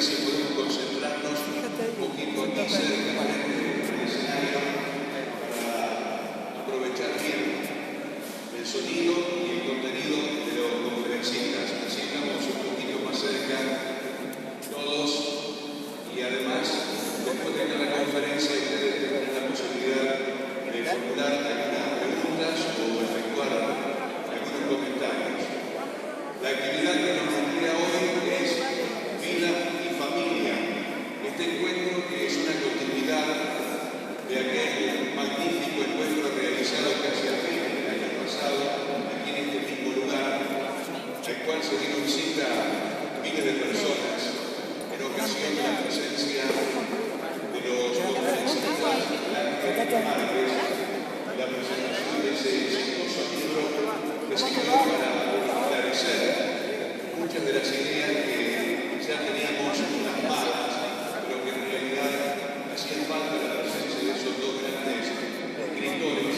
si podemos concentrarnos un poquito aquí cerca del escenario para aprovechar bien el sonido y el contenido de los conferencistas. Así estamos un poquito más cerca todos y además, después de cada conferencia, ustedes tendrán la posibilidad de formular algunas preguntas o efectuar algunos comentarios. La actividad que nos recrea hoy es Vida y Familia. Este encuentro que es una continuidad de aquel magnífico encuentro realizado casi al fin del año pasado, aquí en este mismo lugar, al cual se dieron cita miles de personas en ocasión de la presencia de los conferencistas Márquez, la presentación de ese exitoso libro que sirvió para esclarecer muchas de las ideas que ya teníamos plasmadas, pero que en realidad hacían falta la presencia de esos dos grandes escritores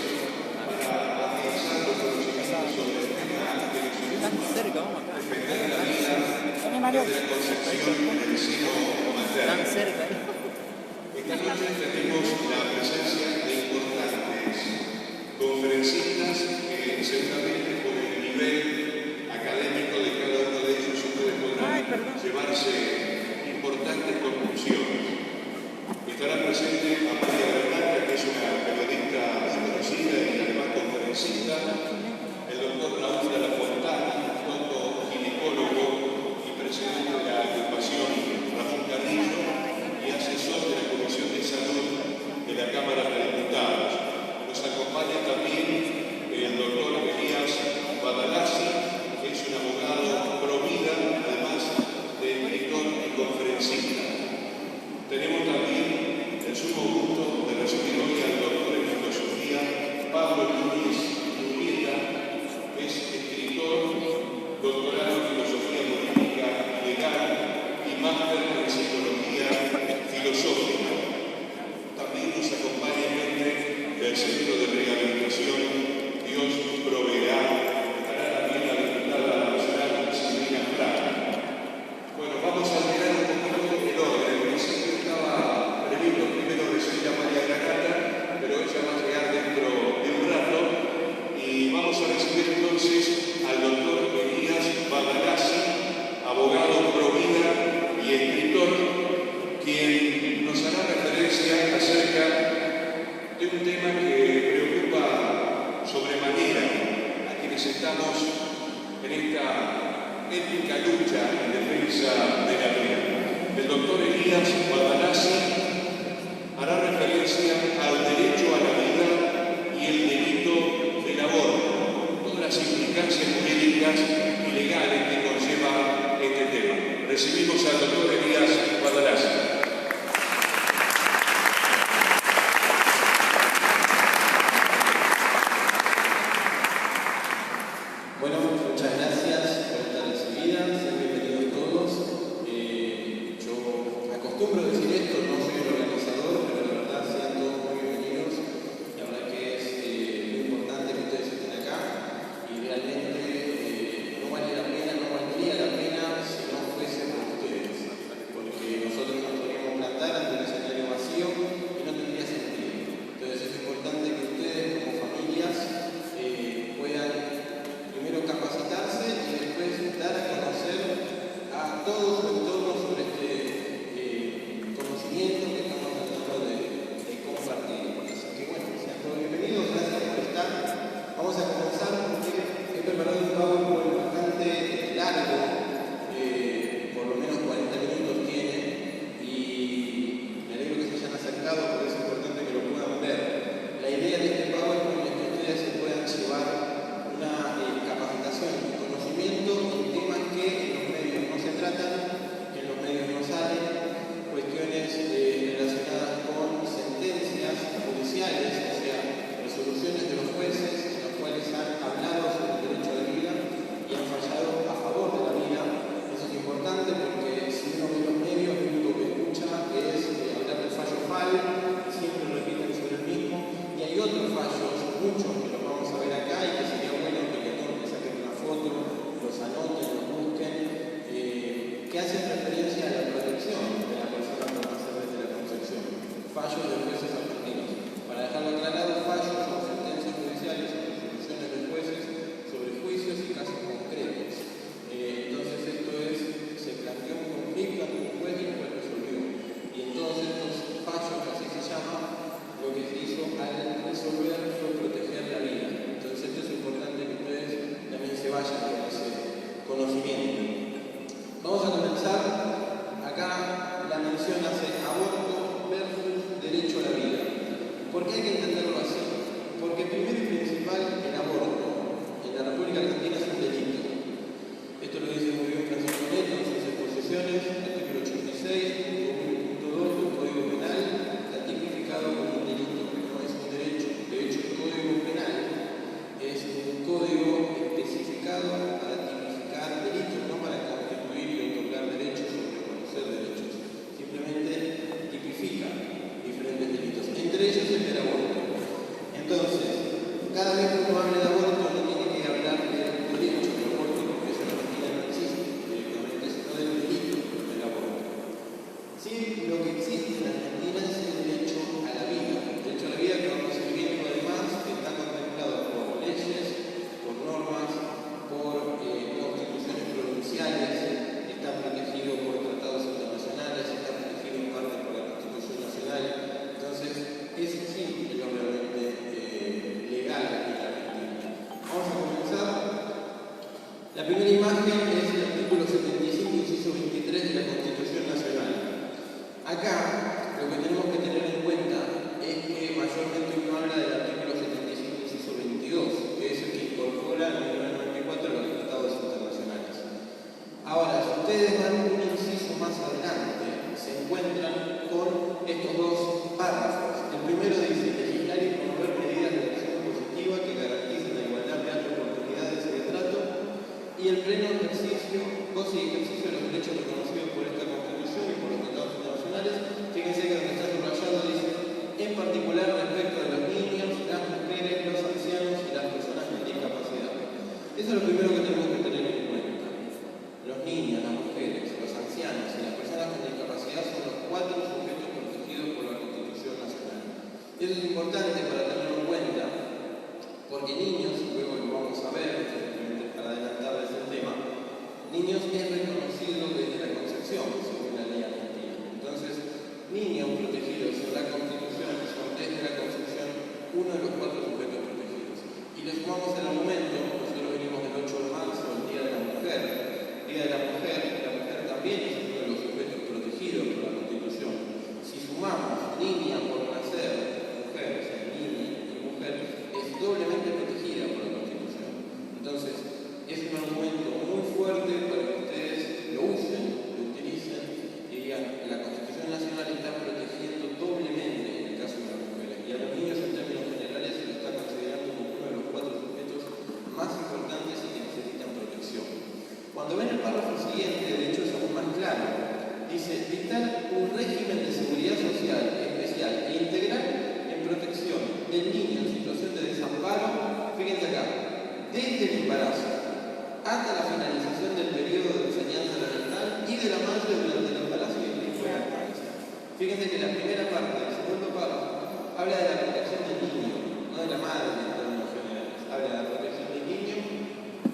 para afianzar los conocimientos sobre el tema que nos ocupa, defender la vida desde la concepción del seno materno. Esta noche tenemos la presencia de importantes conferencistas que seguramente por el nivel académico de cada uno de ellos ustedes podrán llevarse importantes conclusiones. Estará presente María Bernarda, que es una periodista muy conocida y además conferencista, el doctor Raúl de la Fontana, doctor ginecólogo y presidente de la agrupación Ramón Carrillo y asesor de la Comisión de Salud de la Cámara de Diputados. Nos acompaña también el doctor Elías Badalasi, que es un abogado pro vida, además de escritor y conferencista. Tenemos también el sumo gusto de recibir hoy al doctor en filosofía Pablo Luis Urbieta, que es escritor, doctorado en filosofía política y legal y máster en psicología filosófica. También nos acompaña gente del Centro de Rehabilitación Dios Proveerá. Estará también la diputada nacional Silvina Plata. Bueno, vamos a mirar un poquito el orden. En principio estaba previsto primero recibir a María Granata, pero ella va a llegar dentro de un rato. Y vamos a recibir entonces al doctor Elías Badalasi, abogado pro vida y escritor, quien nos hará referencia acerca de un tema que preocupa sobremanera a quienes estamos en esta épica lucha en defensa de la vida. El doctor Elías Badalasi hará referencia al derecho a la vida y el delito del aborto, todas las implicancias jurídicas y legales que conlleva este tema. Recibimos al doctor Elías Badalasi. Bueno, muchas gracias por esta recibida, sean bienvenidos todos. Yo acostumbro decir esto, no soy el organizador, pero la verdad sean todos muy bienvenidos. La verdad que es muy importante que ustedes estén acá y realmente no vale la pena, no valdría la pena si no fuese por ustedes, porque nosotros nos podríamos plantar ante un escenario vacío y no tendría sentido. Entonces es importante que ustedes como familias puedan primero capacitarse y después dar a conocer a todo su entorno sobre este conocimiento que estamos tratando de compartir. Así que bueno, sean todos bienvenidos, gracias por estar. Vamos a comenzar porque he preparado un PowerPoint bastante largo, por lo menos 40 minutos tiene, y me alegro que se hayan acercado porque es importante que lo puedan ver. La idea de este PowerPoint es que ustedes se puedan llevar una capacitación y conocimiento en temas que en los medios no se tratan, que en los medios no salen, cuestiones relacionadas con sentencias judiciales, o sea, resoluciones de los jueces en los cuales han hablado sobre el derecho a la vida y han fallado a favor de la vida. Eso es importante porque si uno ve los medios, lo único que escucha es hablar del fallo FAL, siempre repiten sobre el mismo, y hay otros fallos, muchos que los vamos a ver acá y que sería bueno que le saquen una foto, los anoten, los busquen, que hacen referencia a la protección ellos es el aborto. Entonces, cada vez que uno habla de aborto no tiene que hablar del derecho al aborto, porque eso en Argentina no existe directamente, sino del delito del aborto. Sí, lo que existe en Argentina es el derecho a la vida. El derecho a la vida que vamos a ir viendo además que está contemplado por leyes, por normas, por constituciones provinciales, está protegido por tratados internacionales, está protegido en parte por la Constitución Nacional. Entonces, ese sí es lo realmente legal en la Argentina. Vamos a comenzar. La primera imagen es el artículo 75, inciso 23 de la Constitución Nacional. Acá, lo que tenemos que tener en cuenta es que mayormente uno habla del artículo 75, inciso 22, que es el que incorpora en 1994 los tratados internacionales. Ahora, si ustedes van un inciso más adelante, se encuentran con estos dos párrafos. El primero dice: legislar y promover medidas de acción positiva que garanticen la igualdad de oportunidades y de trato, y el pleno ejercicio, goce y ejercicio de los derechos reconocidos por esta Constitución y por los tratados internacionales. Fíjense que donde está subrayado dice: en particular respecto de los niños, las mujeres, los ancianos y las personas con discapacidad. Eso es lo primero que tenemos que tener en cuenta. Los niños, las mujeres, los ancianos y las personas con discapacidad son los 4 sujetos protegidos por la Constitución Nacional. Eso es importante para tenerlo en cuenta, porque niños, luego lo vamos a ver, simplemente para adelantarles el tema, niños es reconocido desde la concepción, según la ley argentina. Entonces, niños protegidos en la Constitución son desde la concepción uno de los 4 sujetos protegidos. Y les sumamos el argumento, nosotros venimos del 8 de marzo, el Día de la Mujer. Día de la mujer también es uno de los sujetos protegidos por la Constitución. Si sumamos niña por nacer, mujer, o sea, niña y mujer, es doblemente protegida por la Constitución. Entonces, es un argumento muy fuerte para que ustedes lo usen, lo utilicen y digan: la Constitución Nacional está protegiendo doblemente en el caso de las mujeres. Y a los niños, en términos generales, se lo está considerando como uno de los 4 sujetos más importantes y que necesitan protección. Cuando ven el párrafo siguiente, de hecho es aún más claro. Dice: dictar un régimen de seguridad social especial e integral en protección del niño en situación de desamparo, fíjense acá, desde el embarazo hasta la finalización del periodo de enseñanza elemental y de la madre durante el embarazo y el tiempo de lactancia. Fíjense que la primera parte del segundo párrafo habla de la protección del niño, no de la madre en términos generales. Habla de la protección del niño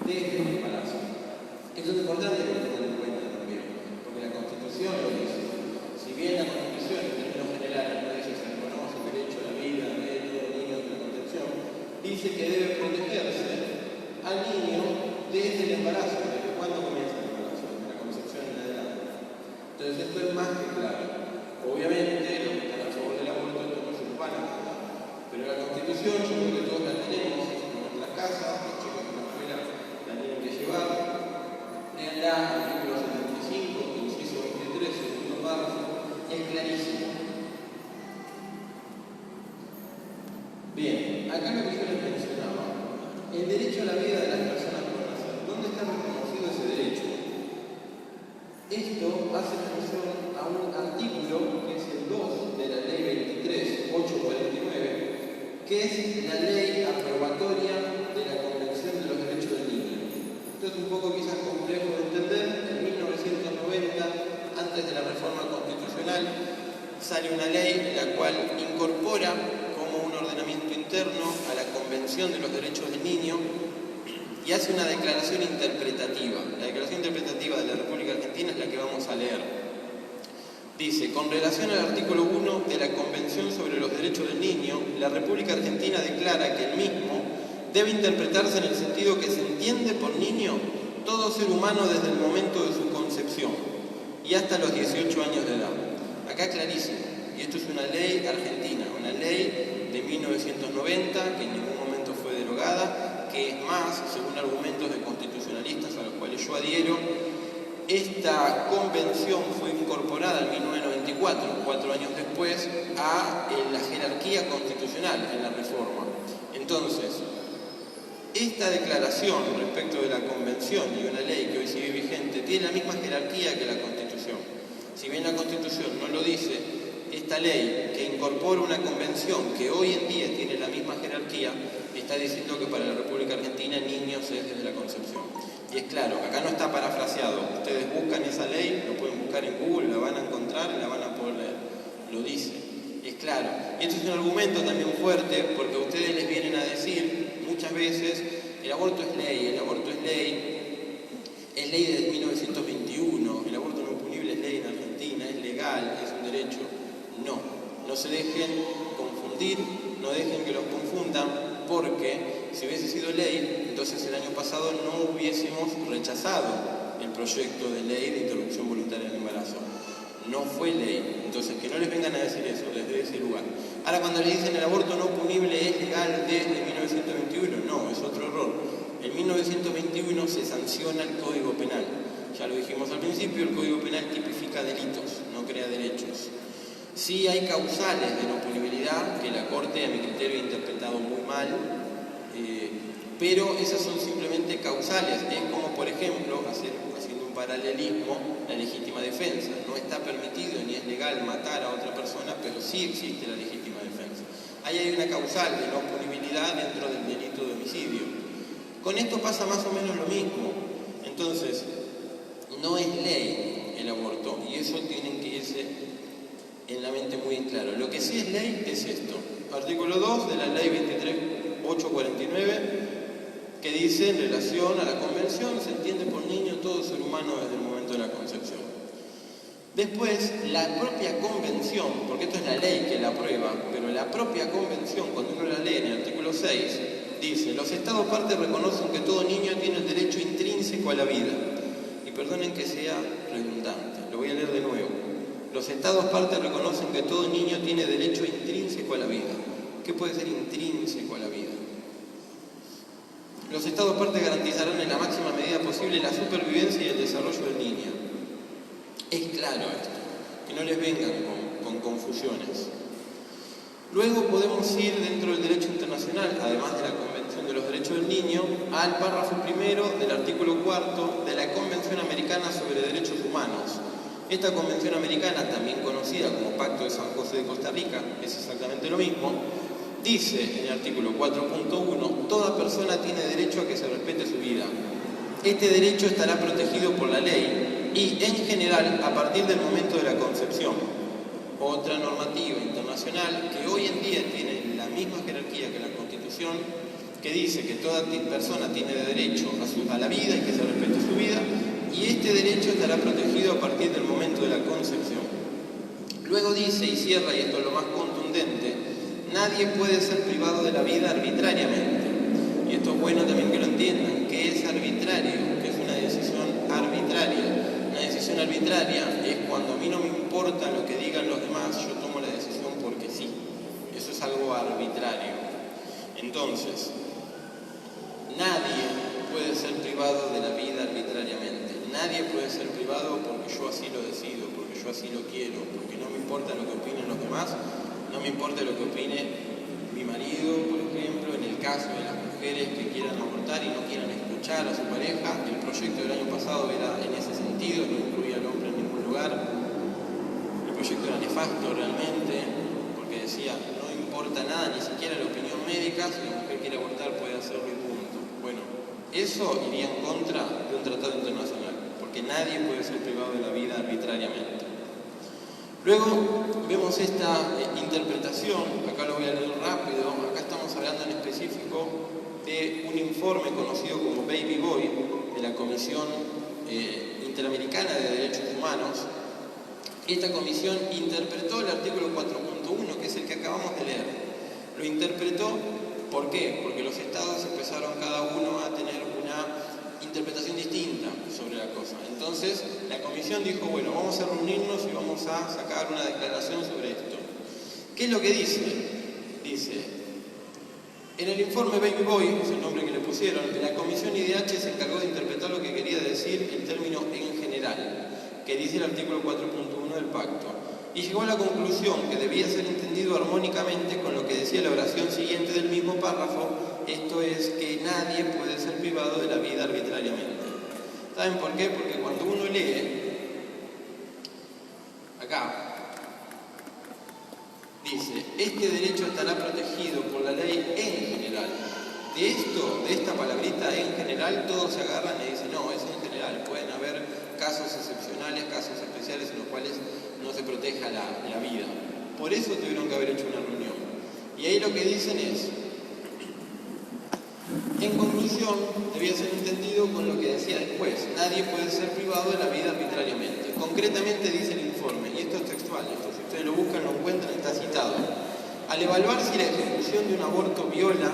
desde el embarazo. Eso es importante que lo tengan en cuenta también, porque la Constitución lo dice. Si bien la Constitución, en términos generales, no dice que se reconoce el derecho a la vida, al medio, al niño, de la protección, dice que debe protegerse al niño desde el embarazo. ¿Desde cuándo comienza el embarazo? Desde la concepción en adelante. Entonces, esto es más que claro. Obviamente, los que están a favor del aborto, esto no se lo van a dar. Pero la Constitución, yo creo que todos la tenemos en nuestras casas, los chicos en la escuela la tienen que llevar. Leanla, artículo 75, inciso 23, segundo párrafo, es clarísimo. Bien, acá lo que yo les mencionaba, el derecho a la vida de las personas por nacer. ¿Dónde está reconocido ese derecho? Esto hace mención a un artículo que es el 2 de la ley 23.849, que es la ley aprobatoria de la Convención de los Derechos del Niño. Esto es un poco quizás complejo de entender. En 1990, antes de la reforma constitucional, sale una ley la cual incorpora como un ordenamiento interno a la Convención de los Derechos del Niño y hace una declaración interpretativa. La declaración interpretativa de la República Argentina es la que vamos a leer. Dice: con relación al artículo 1 de la Convención sobre los Derechos del Niño, la República Argentina declara que el mismo debe interpretarse en el sentido que se entiende por niño todo ser humano desde el momento de su concepción y hasta los 18 años de edad. Acá clarísimo, y esto es una ley argentina, una ley de 1990 que en ningún momento fue derogada, que es más, según argumentos de constitucionalistas a los cuales yo adhiero, esta convención fue incorporada en 1994, 4 años después, a la jerarquía constitucional en la reforma. Entonces, esta declaración respecto de la Convención y una ley que hoy sigue vigente tiene la misma jerarquía que la Constitución. Si bien la Constitución no lo dice, esta esta ley que incorpora una convención que hoy en día tiene la misma jerarquía, está diciendo que para la República Argentina niños es desde la concepción. Y es claro, acá no está parafraseado. Ustedes buscan esa ley, lo pueden buscar en Google, la van a encontrar y la van a poder leer. Lo dice. Es claro. Y esto es un argumento también fuerte porque ustedes les vienen a decir muchas veces, el aborto es ley, el aborto es ley desde 1921, el aborto no punible es ley en Argentina, es legal, es un derecho. No se dejen confundir, no dejen que los confundan, porque si hubiese sido ley, entonces el año pasado no hubiésemos rechazado el proyecto de ley de interrupción voluntaria del embarazo. No fue ley, entonces que no les vengan a decir eso desde ese lugar. Ahora cuando le dicen el aborto no punible es legal desde 1921, no, es otro error. En 1921 se sanciona el Código Penal. Ya lo dijimos al principio, el Código Penal tipifica delitos, no crea derechos. Sí hay causales de no punibilidad que la Corte, a mi criterio, ha interpretado muy mal, pero esas son simplemente causales. Es como, por ejemplo, haciendo un paralelismo, la legítima defensa. No está permitido ni es legal matar a otra persona, pero sí existe la legítima defensa. Ahí hay una causal de no punibilidad dentro del delito de homicidio. Con esto pasa más o menos lo mismo. Entonces, no es ley el aborto, y eso tienen que irse en la mente muy claro. Lo que sí es ley es esto. Artículo 2 de la ley 23.849, que dice, en relación a la convención, se entiende por niño todo ser humano desde el momento de la concepción. Después, la propia convención, porque esto es la ley que la aprueba, pero la propia convención, cuando uno la lee en el artículo 6, dice, los Estados partes reconocen que todo niño tiene el derecho intrínseco a la vida. Y perdonen que sea redundante, lo voy a leer de nuevo. Los Estados partes reconocen que todo niño tiene derecho intrínseco a la vida. ¿Qué puede ser intrínseco a la vida? Los Estados partes garantizarán en la máxima medida posible la supervivencia y el desarrollo del niño. Es claro esto, que no les vengan con confusiones. Luego podemos ir dentro del derecho internacional, además de la Convención de los Derechos del Niño, al párrafo primero del artículo 4 de la Convención Americana sobre Derechos Humanos. Esta Convención Americana, también conocida como Pacto de San José de Costa Rica, es exactamente lo mismo, dice en el artículo 4.1, toda persona tiene derecho a que se respete su vida. Este derecho estará protegido por la ley y, en general, a partir del momento de la concepción. Otra normativa internacional que hoy en día tiene la misma jerarquía que la Constitución, que dice que toda persona tiene derecho a la vida y que se respete su vida, y este derecho estará protegido a partir del momento de la concepción. Luego dice y cierra, y esto es lo más contundente, nadie puede ser privado de la vida arbitrariamente. Y esto es bueno también que lo entiendan, que es arbitrario, que es una decisión arbitraria. Una decisión arbitraria es cuando a mí no me importa lo que digan los demás, yo tomo la decisión porque sí. Eso es algo arbitrario. Entonces, nadie puede ser privado de la vida arbitrariamente. Nadie puede ser privado porque yo así lo decido, porque yo así lo quiero, porque no me importa lo que opinen los demás, no me importa lo que opine mi marido, por ejemplo, en el caso de las mujeres que quieran abortar y no quieran escuchar a su pareja. El proyecto del año pasado era en ese sentido, no incluía al hombre en ningún lugar. El proyecto era nefasto realmente, porque decía, no importa nada, ni siquiera la opinión médica, si la mujer quiere abortar puede hacerlo y punto. Bueno, eso iría en contra de un tratado internacional, porque nadie puede ser privado de la vida arbitrariamente. Luego vemos esta interpretación, acá lo voy a leer rápido, acá estamos hablando en específico de un informe conocido como Baby Boy de la Comisión Interamericana de Derechos Humanos. Esta comisión interpretó el artículo 4.1, que es el que acabamos de leer. Lo interpretó, ¿por qué? Porque los estados empezaron cada uno a tener una interpretación distinta sobre la cosa. Entonces, la comisión dijo, bueno, vamos a reunirnos y vamos a sacar una declaración sobre esto. ¿Qué es lo que dice? Dice, en el informe Baby Boy, es el nombre que le pusieron, la comisión IDH se encargó de interpretar lo que quería decir el término en general, que dice el artículo 4.1 del pacto, y llegó a la conclusión que debía ser entendido armónicamente con lo que decía la oración siguiente del mismo párrafo, esto es, que nadie puede ser privado de la vida arbitrariamente. ¿Saben por qué? Porque cuando uno lee, acá, Dice, este derecho estará protegido por la ley en general. De esta palabrita en general, todos se agarran y dicen, no, es en general. Pueden haber casos excepcionales, casos especiales en los cuales no se proteja la vida. Por eso tuvieron que haber hecho una reunión. Y ahí lo que dicen es, en conclusión, debía ser entendido con lo que decía después, nadie puede ser privado de la vida arbitrariamente. Concretamente dice el informe, y esto es textual, si ustedes lo buscan, lo encuentran, está citado. Al evaluar si la ejecución de un aborto viola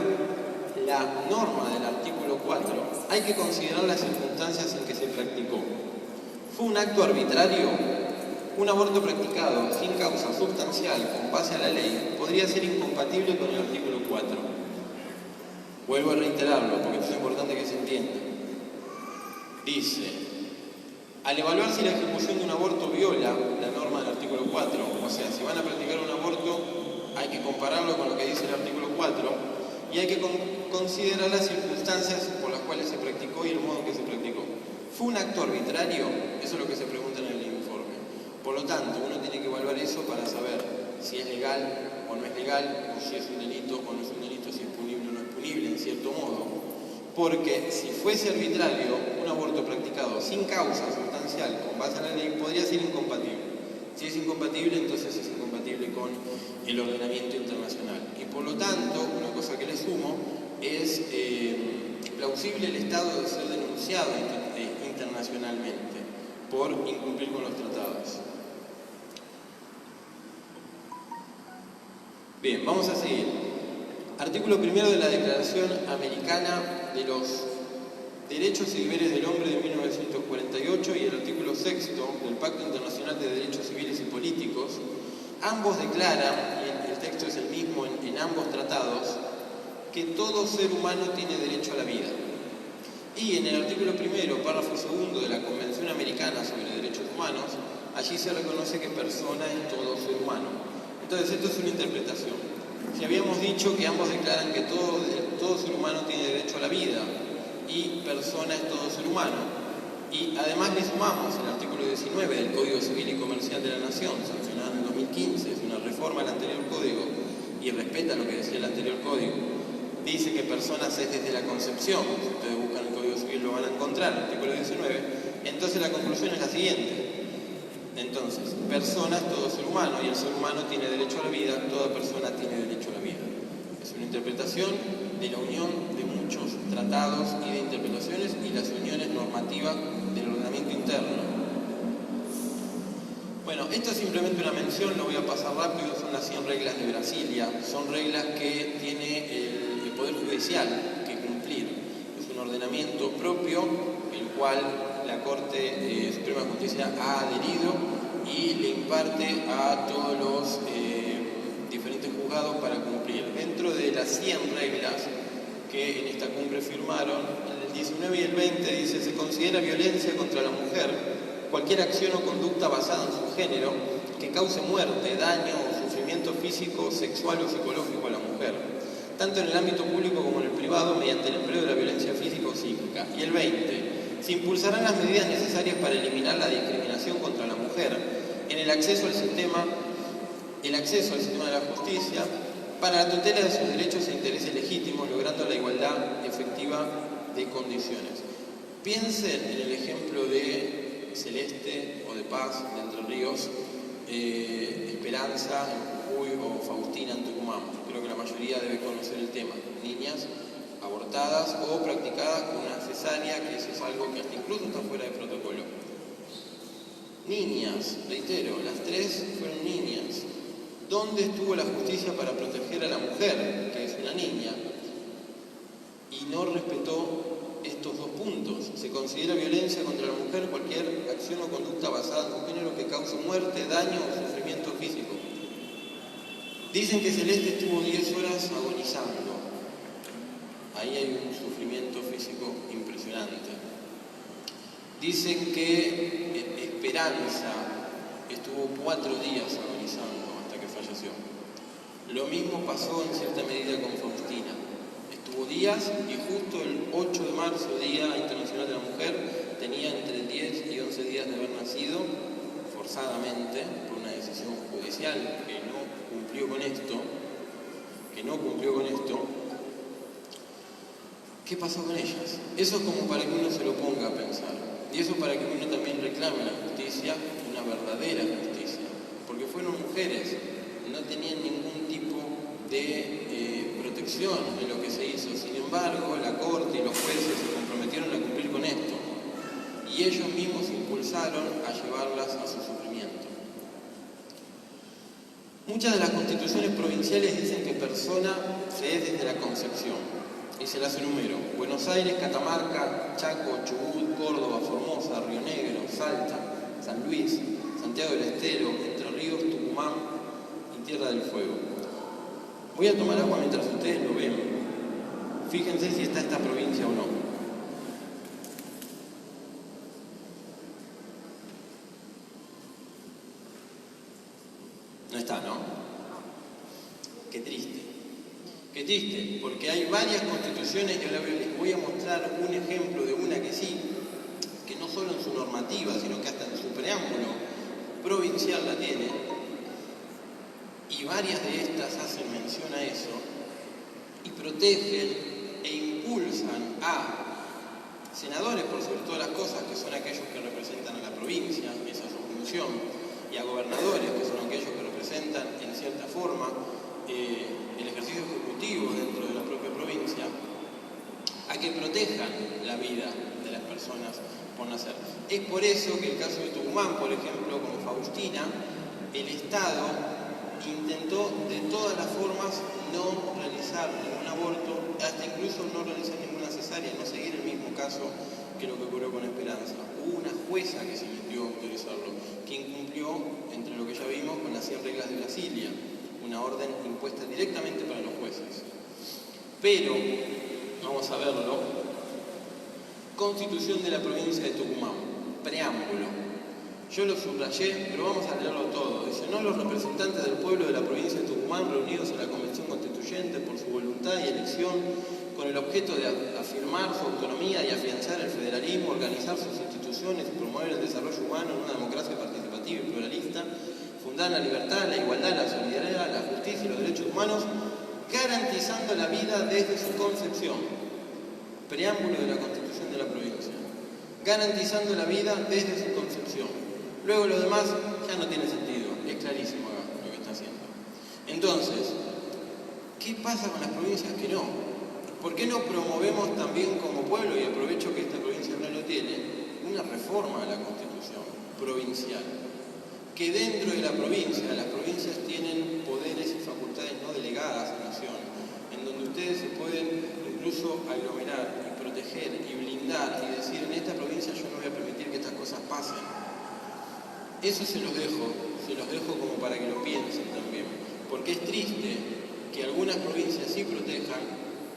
la norma del artículo 4, hay que considerar las circunstancias en que se practicó. ¿Fue un acto arbitrario? Un aborto practicado sin causa sustancial con base a la ley podría ser incompatible con el artículo 4. Vuelvo a reiterarlo porque esto es importante que se entienda. Dice, al evaluar si la ejecución de un aborto viola la norma del artículo 4, o sea, si van a practicar un aborto, hay que compararlo con lo que dice el artículo 4 y hay que considerar las circunstancias por las cuales se practicó y el modo en que se practicó. ¿Fue un acto arbitrario? Eso es lo que se pregunta en el informe. Por lo tanto, uno tiene que evaluar eso para saber si es legal o no es legal, o si es un delito o no es un delito, si es punible o no es punible, en cierto modo. Porque si fuese arbitrario, un aborto practicado sin causa sustancial con base a la ley podría ser incompatible. Si es incompatible, entonces es incompatible con el ordenamiento internacional. Y por lo tanto, una cosa que le sumo, es plausible el estado de ser denunciado internacionalmente por incumplir con los tratados. Bien, vamos a seguir. Artículo 1 de la Declaración Americana de los Derechos y Deberes del Hombre de 1948 y el artículo 6 del Pacto Internacional de Derechos Civiles y Políticos, ambos declaran, y el texto es el mismo en ambos tratados, que todo ser humano tiene derecho a la vida. Y en el artículo 1, párrafo 2 de la Convención Americana sobre Derechos Humanos, allí se reconoce que persona es todo ser humano. Entonces, esto es una interpretación. Si habíamos dicho que ambos declaran que todo ser humano tiene derecho a la vida y persona es todo ser humano, y además le sumamos el artículo 19 del Código Civil y Comercial de la Nación, sancionado en el 2015, es una reforma al anterior código y respeta lo que decía el anterior código. Dice que personas es desde la concepción, si ustedes buscan el Código Civil lo van a encontrar, el artículo 19, entonces la conclusión es la siguiente. Entonces, persona es todo ser humano y el ser humano tiene derecho a la vida, toda persona tiene derecho a la vida. Es una interpretación de la unión de muchos tratados y de interpretaciones y las uniones normativas del ordenamiento interno. Bueno, esto es simplemente una mención, lo voy a pasar rápido, son las 100 reglas de Brasilia, son reglas que tiene el Poder Judicial que cumplir. Es un ordenamiento propio, el cual la Corte Suprema de Justicia ha adherido y le imparte a todos los diferentes juzgados para cumplir. Dentro de las 100 reglas que en esta cumbre firmaron, el 19 y el 20 dice, se considera violencia contra la mujer cualquier acción o conducta basada en su género que cause muerte, daño o sufrimiento físico, sexual o psicológico a la mujer, tanto en el ámbito público como en el privado, mediante el empleo de la violencia física o psíquica. Y el 20, se impulsarán las medidas necesarias para eliminar la discriminación contra la mujer en el acceso al sistema de la justicia para la tutela de sus derechos e intereses legítimos, logrando la igualdad efectiva de condiciones. Piensen en el ejemplo de Celeste o de Paz de Entre Ríos, Esperanza en Jujuy o Faustina en Tucumán. Creo que la mayoría debe conocer el tema. Niñas abortadas o practicadas con una cesárea, que eso es algo que hasta incluso está fuera de protocolo. Niñas, reitero, las 3 fueron niñas. ¿Dónde estuvo la justicia para proteger a la mujer, que es una niña? Y no respetó estos 2 puntos. Se considera violencia contra la mujer cualquier acción o conducta basada en su género que cause muerte, daño o sufrimiento físico. Dicen que Celeste estuvo 10 horas agonizando. Ahí hay un sufrimiento físico impresionante. Dicen que Esperanza estuvo 4 días agonizando hasta que falleció. Lo mismo pasó en cierta medida con Faustina. Estuvo días y justo el 8 de marzo, Día Internacional de la Mujer, tenía entre 10 y 11 días de haber nacido forzadamente por una decisión judicial que no cumplió cumplió con esto, que no cumplió con esto, ¿qué pasó con ellas? Eso es como para que uno se lo ponga a pensar. Y eso para que uno también reclame la justicia, una verdadera justicia. Porque fueron mujeres, no tenían ningún tipo de protección en lo que se hizo. Sin embargo, la corte y los jueces se comprometieron a cumplir con esto. Y ellos mismos impulsaron a llevarlas a su sufrimiento. Muchas de las constituciones provinciales dicen que persona se es desde la concepción. Y se las enumero: Buenos Aires, Catamarca, Chaco, Chubut, Córdoba, Formosa, Río Negro, Salta, San Luis, Santiago del Estero, Entre Ríos, Tucumán y Tierra del Fuego. Voy a tomar agua mientras ustedes lo ven. Fíjense si está esta provincia o no. No está, ¿no? Qué triste. Qué triste, porque hay varias constituciones, y ahora les voy a mostrar un ejemplo de una que sí, que no solo en su normativa, sino que hasta en su preámbulo provincial la tiene, y varias de estas hacen mención a eso, y protegen e impulsan a senadores, por sobre todas las cosas, que son aquellos que representan a la provincia, esa es su función, y a gobernadores, que son aquellos que representan, en cierta forma, el ejercicio ejecutivo dentro de la propia provincia, a que protejan la vida de las personas por nacer. Es por eso que el caso de Tucumán, por ejemplo, con Faustina, el Estado intentó de todas las formas no realizar ningún aborto, hasta incluso no realizar ninguna cesárea, no seguir el mismo caso que lo que ocurrió con Esperanza. Hubo una jueza que se metió a autorizarlo, que incumplió, entre lo que ya vimos, con las 100 reglas de Brasilia, una orden impuesta directamente para los jueces. Pero, vamos a verlo, Constitución de la provincia de Tucumán, preámbulo. Yo lo subrayé, pero vamos a leerlo todo. Dice: no los representantes del pueblo de la provincia de Tucumán reunidos en la Convención Constituyente por su voluntad y elección con el objeto de afirmar su autonomía y afianzar el federalismo, organizar sus instituciones y promover el desarrollo humano en una democracia participativa y pluralista, fundar la libertad, la igualdad, la solidaridad, la justicia y los derechos humanos, garantizando la vida desde su concepción. Preámbulo de la Constitución de la provincia. Garantizando la vida desde su concepción. Luego lo demás ya no tiene sentido, es clarísimo acá lo que está haciendo. Entonces, ¿qué pasa con las provincias que no? ¿Por qué no promovemos también como pueblo, y aprovecho que esta provincia no lo tiene, una reforma de la Constitución provincial? Que dentro de la provincia, las provincias tienen poderes y facultades no delegadas a la nación, en donde ustedes se pueden incluso aglomerar y proteger y blindar y decir: en esta provincia yo no voy a permitir que estas cosas pasen. Eso se los dejo como para que lo piensen también, porque es triste que algunas provincias sí protejan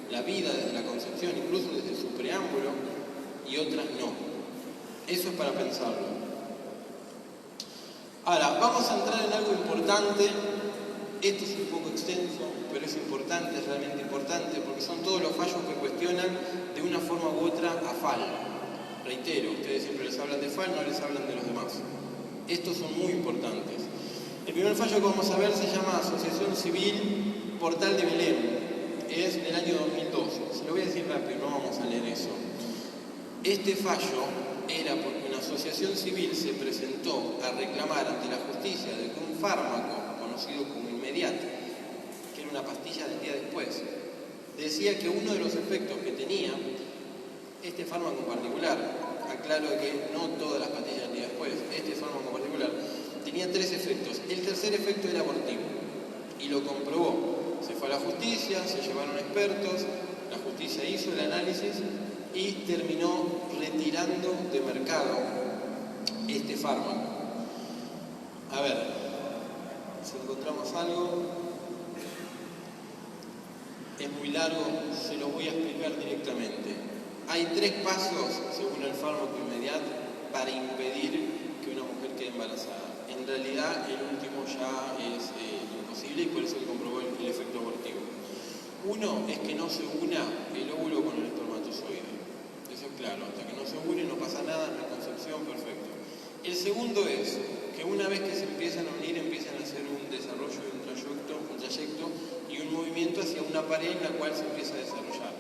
la vida desde la concepción, incluso desde su preámbulo, y otras no. Eso es para pensarlo. Ahora, vamos a entrar en algo importante. Esto es un poco extenso, pero es importante, es realmente importante, porque son todos los fallos que cuestionan de una forma u otra a FAL. Reitero, ustedes siempre les hablan de FAL, no les hablan de los demás. Estos son muy importantes. El primer fallo que vamos a ver se llama Asociación Civil Portal de Belén. Es del año 2012. Se lo voy a decir rápido, no vamos a leer eso. Este fallo era porque una asociación civil se presentó a reclamar ante la justicia de que un fármaco conocido como Inmediat, que era una pastilla del día después, decía que uno de los efectos que tenía este fármaco en particular, aclaro que no todas las pastillas del día después, este fármaco en particular, tenía 3 efectos. El tercer efecto era abortivo, y lo comprobó. Se fue a la justicia, se llevaron expertos, la justicia hizo el análisis y terminó retirando de mercado este fármaco. A ver, si encontramos algo, es muy largo, se lo voy a explicar directamente. Hay 3 pasos, según el fármaco inmediato, para impedir que una mujer quede embarazada. En realidad, el último ya es imposible, y por eso se comprobó el efecto abortivo. Uno es que no se una el óvulo con el espermatozoide. Eso es claro, hasta que no se une no pasa nada, no hay concepción, perfecto. El segundo es que que una vez que se empiezan a unir, empiezan a hacer un desarrollo de un trayecto y un movimiento hacia una pared en la cual se empieza a desarrollar.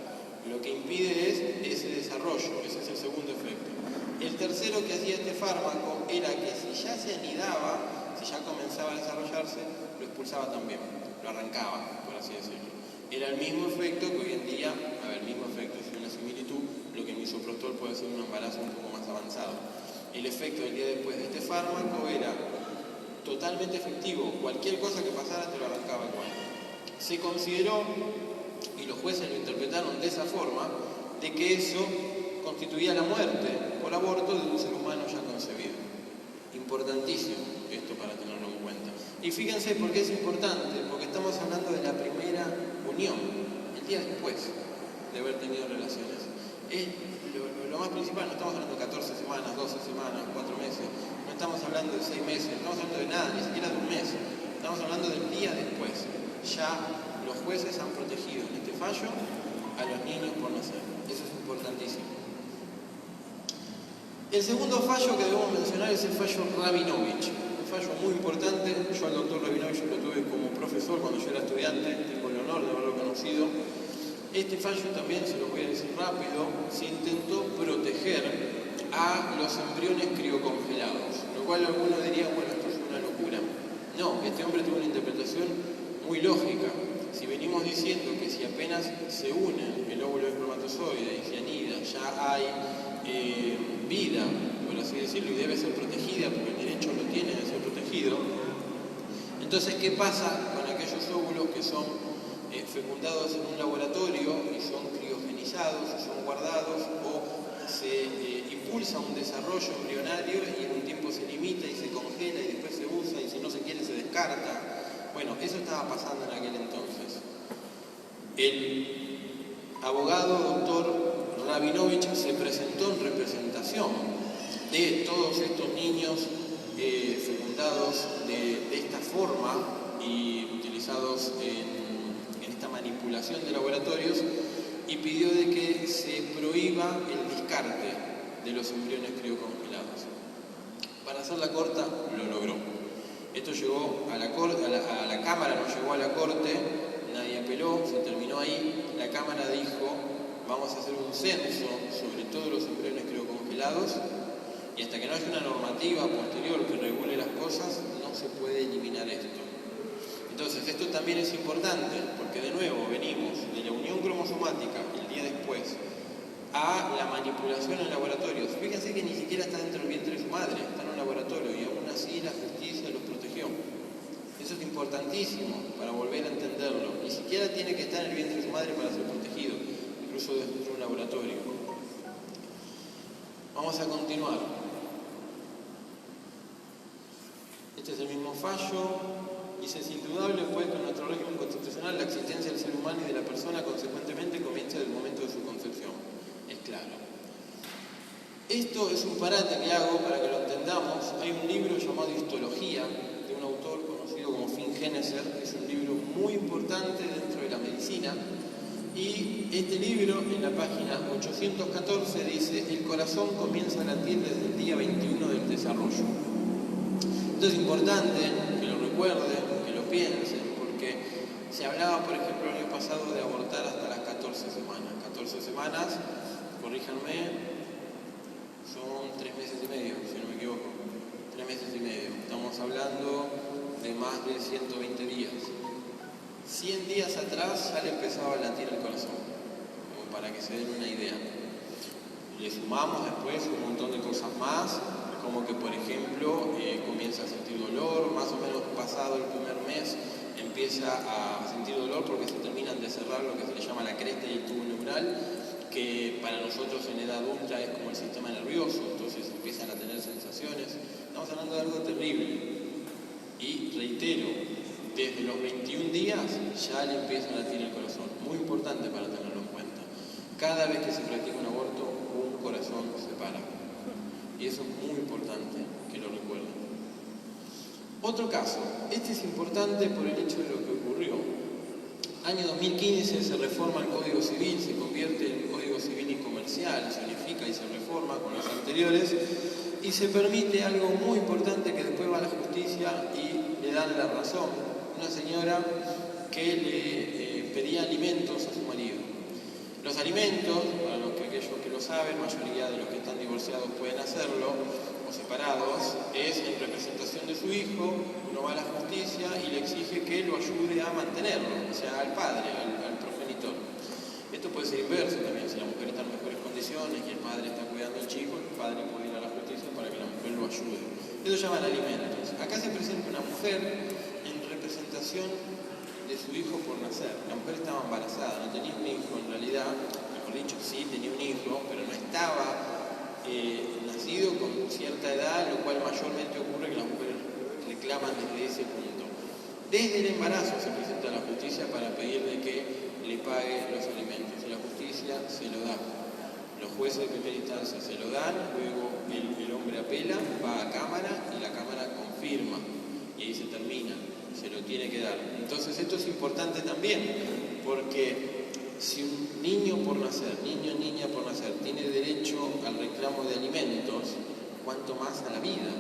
Lo que impide es ese desarrollo, ese es el segundo efecto. El tercero que hacía este fármaco era que si ya se anidaba, si ya comenzaba a desarrollarse, lo expulsaba también, lo arrancaba, por así decirlo. Era el mismo efecto que hoy en día, el mismo efecto, es una similitud, lo que en misoprostol puede ser un embarazo un poco más avanzado. El efecto del día después de este fármaco era totalmente efectivo, cualquier cosa que pasara te lo arrancaba igual. Se consideró, y los jueces lo interpretaron de esa forma, de que eso constituía la muerte por aborto de un ser humano ya concebido. Importantísimo esto para tenerlo en cuenta. Y fíjense por qué es importante, porque estamos hablando de la primera unión, el día después de haber tenido relaciones. Es lo más principal, no estamos hablando de 14 semanas, 12 semanas, 4 meses, no estamos hablando de 6 meses, no estamos hablando de nada, ni siquiera de un mes, estamos hablando del día después. Ya los jueces han protegido en este fallo a los niños por nacer. Eso es importantísimo. El segundo fallo que debemos mencionar es el fallo Rabinovich. Un fallo muy importante. Yo al doctor Rabinovich lo tuve como profesor cuando yo era estudiante, tengo el honor de haberlo conocido. Este fallo también, se lo voy a decir rápido, se intentó proteger a los embriones criocongelados, lo cual algunos dirían, bueno, esto es una locura. No, este hombre tuvo una interpretación muy lógica. Si venimos diciendo que si apenas se unen el óvulo y el espermatozoide y se anida, ya hay vida, por así decirlo, y debe ser protegida, porque el derecho lo tiene de ser protegido. Entonces, ¿qué pasa con aquellos óvulos que son fecundados en un laboratorio y son criogenizados, son guardados, o se impulsa un desarrollo embrionario y en un tiempo se limita y se congela y después se usa y si no se quiere se descarta? Bueno, eso estaba pasando en aquel entonces. El abogado doctor Rabinovich se presentó en representación de todos estos niños fecundados de esta forma y utilizados en esta manipulación de laboratorios, y pidió de que se prohíba el descarte de los embriones criocongelados. Para hacerla corta, lo logró. Esto llegó a la corte, a la Cámara, no llegó a la Corte, nadie apeló, se terminó ahí. La Cámara dijo, vamos a hacer un censo sobre todos los embriones criocongelados y hasta que no haya una normativa posterior que regule las cosas, no se puede eliminar esto. Entonces, esto también es importante, porque de nuevo venimos de la unión cromosomática el día después a la manipulación en laboratorios. Fíjense que ni siquiera está dentro del vientre de su madre, está en un laboratorio y aún así la justicia los protegió. Eso es importantísimo para volver a entenderlo. Ni siquiera tiene que estar en el vientre de su madre para ser protegido, incluso dentro de un laboratorio. Vamos a continuar. Este es el mismo fallo. Dice, es indudable, pues, que en nuestro régimen constitucional la existencia del ser humano y de la persona, consecuentemente, comienza desde el momento de su concepción. Es claro. Esto es un parate que hago para que lo entendamos. Hay un libro llamado Histología, de un autor conocido como Finn Geneser, que es un libro muy importante dentro de la medicina. Y este libro, en la página 814, dice, el corazón comienza a latir desde el día 21 del desarrollo. Esto es importante que lo recuerden, que lo piensen, porque se hablaba, por ejemplo, el año pasado de abortar hasta las 14 semanas. 14 semanas, corríjanme, son 3 meses y medio, si no me equivoco. 3 meses y medio. Estamos hablando de más de 120 días. 100 días atrás ya le empezaba a latir el corazón, como para que se den una idea. Le sumamos después un montón de cosas más, como que, por ejemplo, comienza a sentir dolor, más o menos pasado el primer mes empieza a sentir dolor porque se terminan de cerrar lo que se le llama la cresta y el tubo neural, que para nosotros en edad adulta es como el sistema nervioso, entonces empiezan a tener sensaciones. Estamos hablando de algo terrible. Y reitero, desde los 21 días ya le empieza a latir el corazón. Muy importante para tenerlo en cuenta. Cada vez que se practica un aborto, un corazón se para. Y eso es muy importante que lo recuerden. Otro caso, este es importante por el hecho de lo que ocurrió. Año 2015 se reforma el Código Civil, se convierte en Código Código Civil y Comercial, se unifica y se reforma con los anteriores, y se permite algo muy importante que después va a la justicia y le dan la razón. Una señora que le pedía alimentos a su marido. Los alimentos, para aquellos que lo saben, la mayoría de los que están divorciados pueden hacerlo, o separados, es en representación de su hijo. Uno va a la justicia y le exige que lo ayude a mantenerlo, o sea, al padre, al progenitor. Esto puede ser inverso también, si la mujer está en mejores condiciones y el padre está cuidando al chico, el padre puede ir a la justicia para que la mujer lo ayude. Eso se llaman alimentos. Acá se presenta una mujer en representación de su hijo por nacer. La mujer estaba embarazada, no tenía un hijo en realidad, mejor dicho, sí tenía un hijo, pero no estaba nacido con cierta edad, lo cual mayormente ocurre que las mujeres reclaman desde ese punto. Desde el embarazo se presenta a la justicia para pedirle que le pague los alimentos, y la justicia se lo da. Los jueces de primera instancia se lo dan, luego el hombre apela, va a cámara y la cámara confirma, y ahí se termina, se lo tiene que dar. Entonces esto es importante también, porque si un niño por nacer, niño o niña por nacer, tiene derecho al reclamo de alimentos, cuanto más a la vida.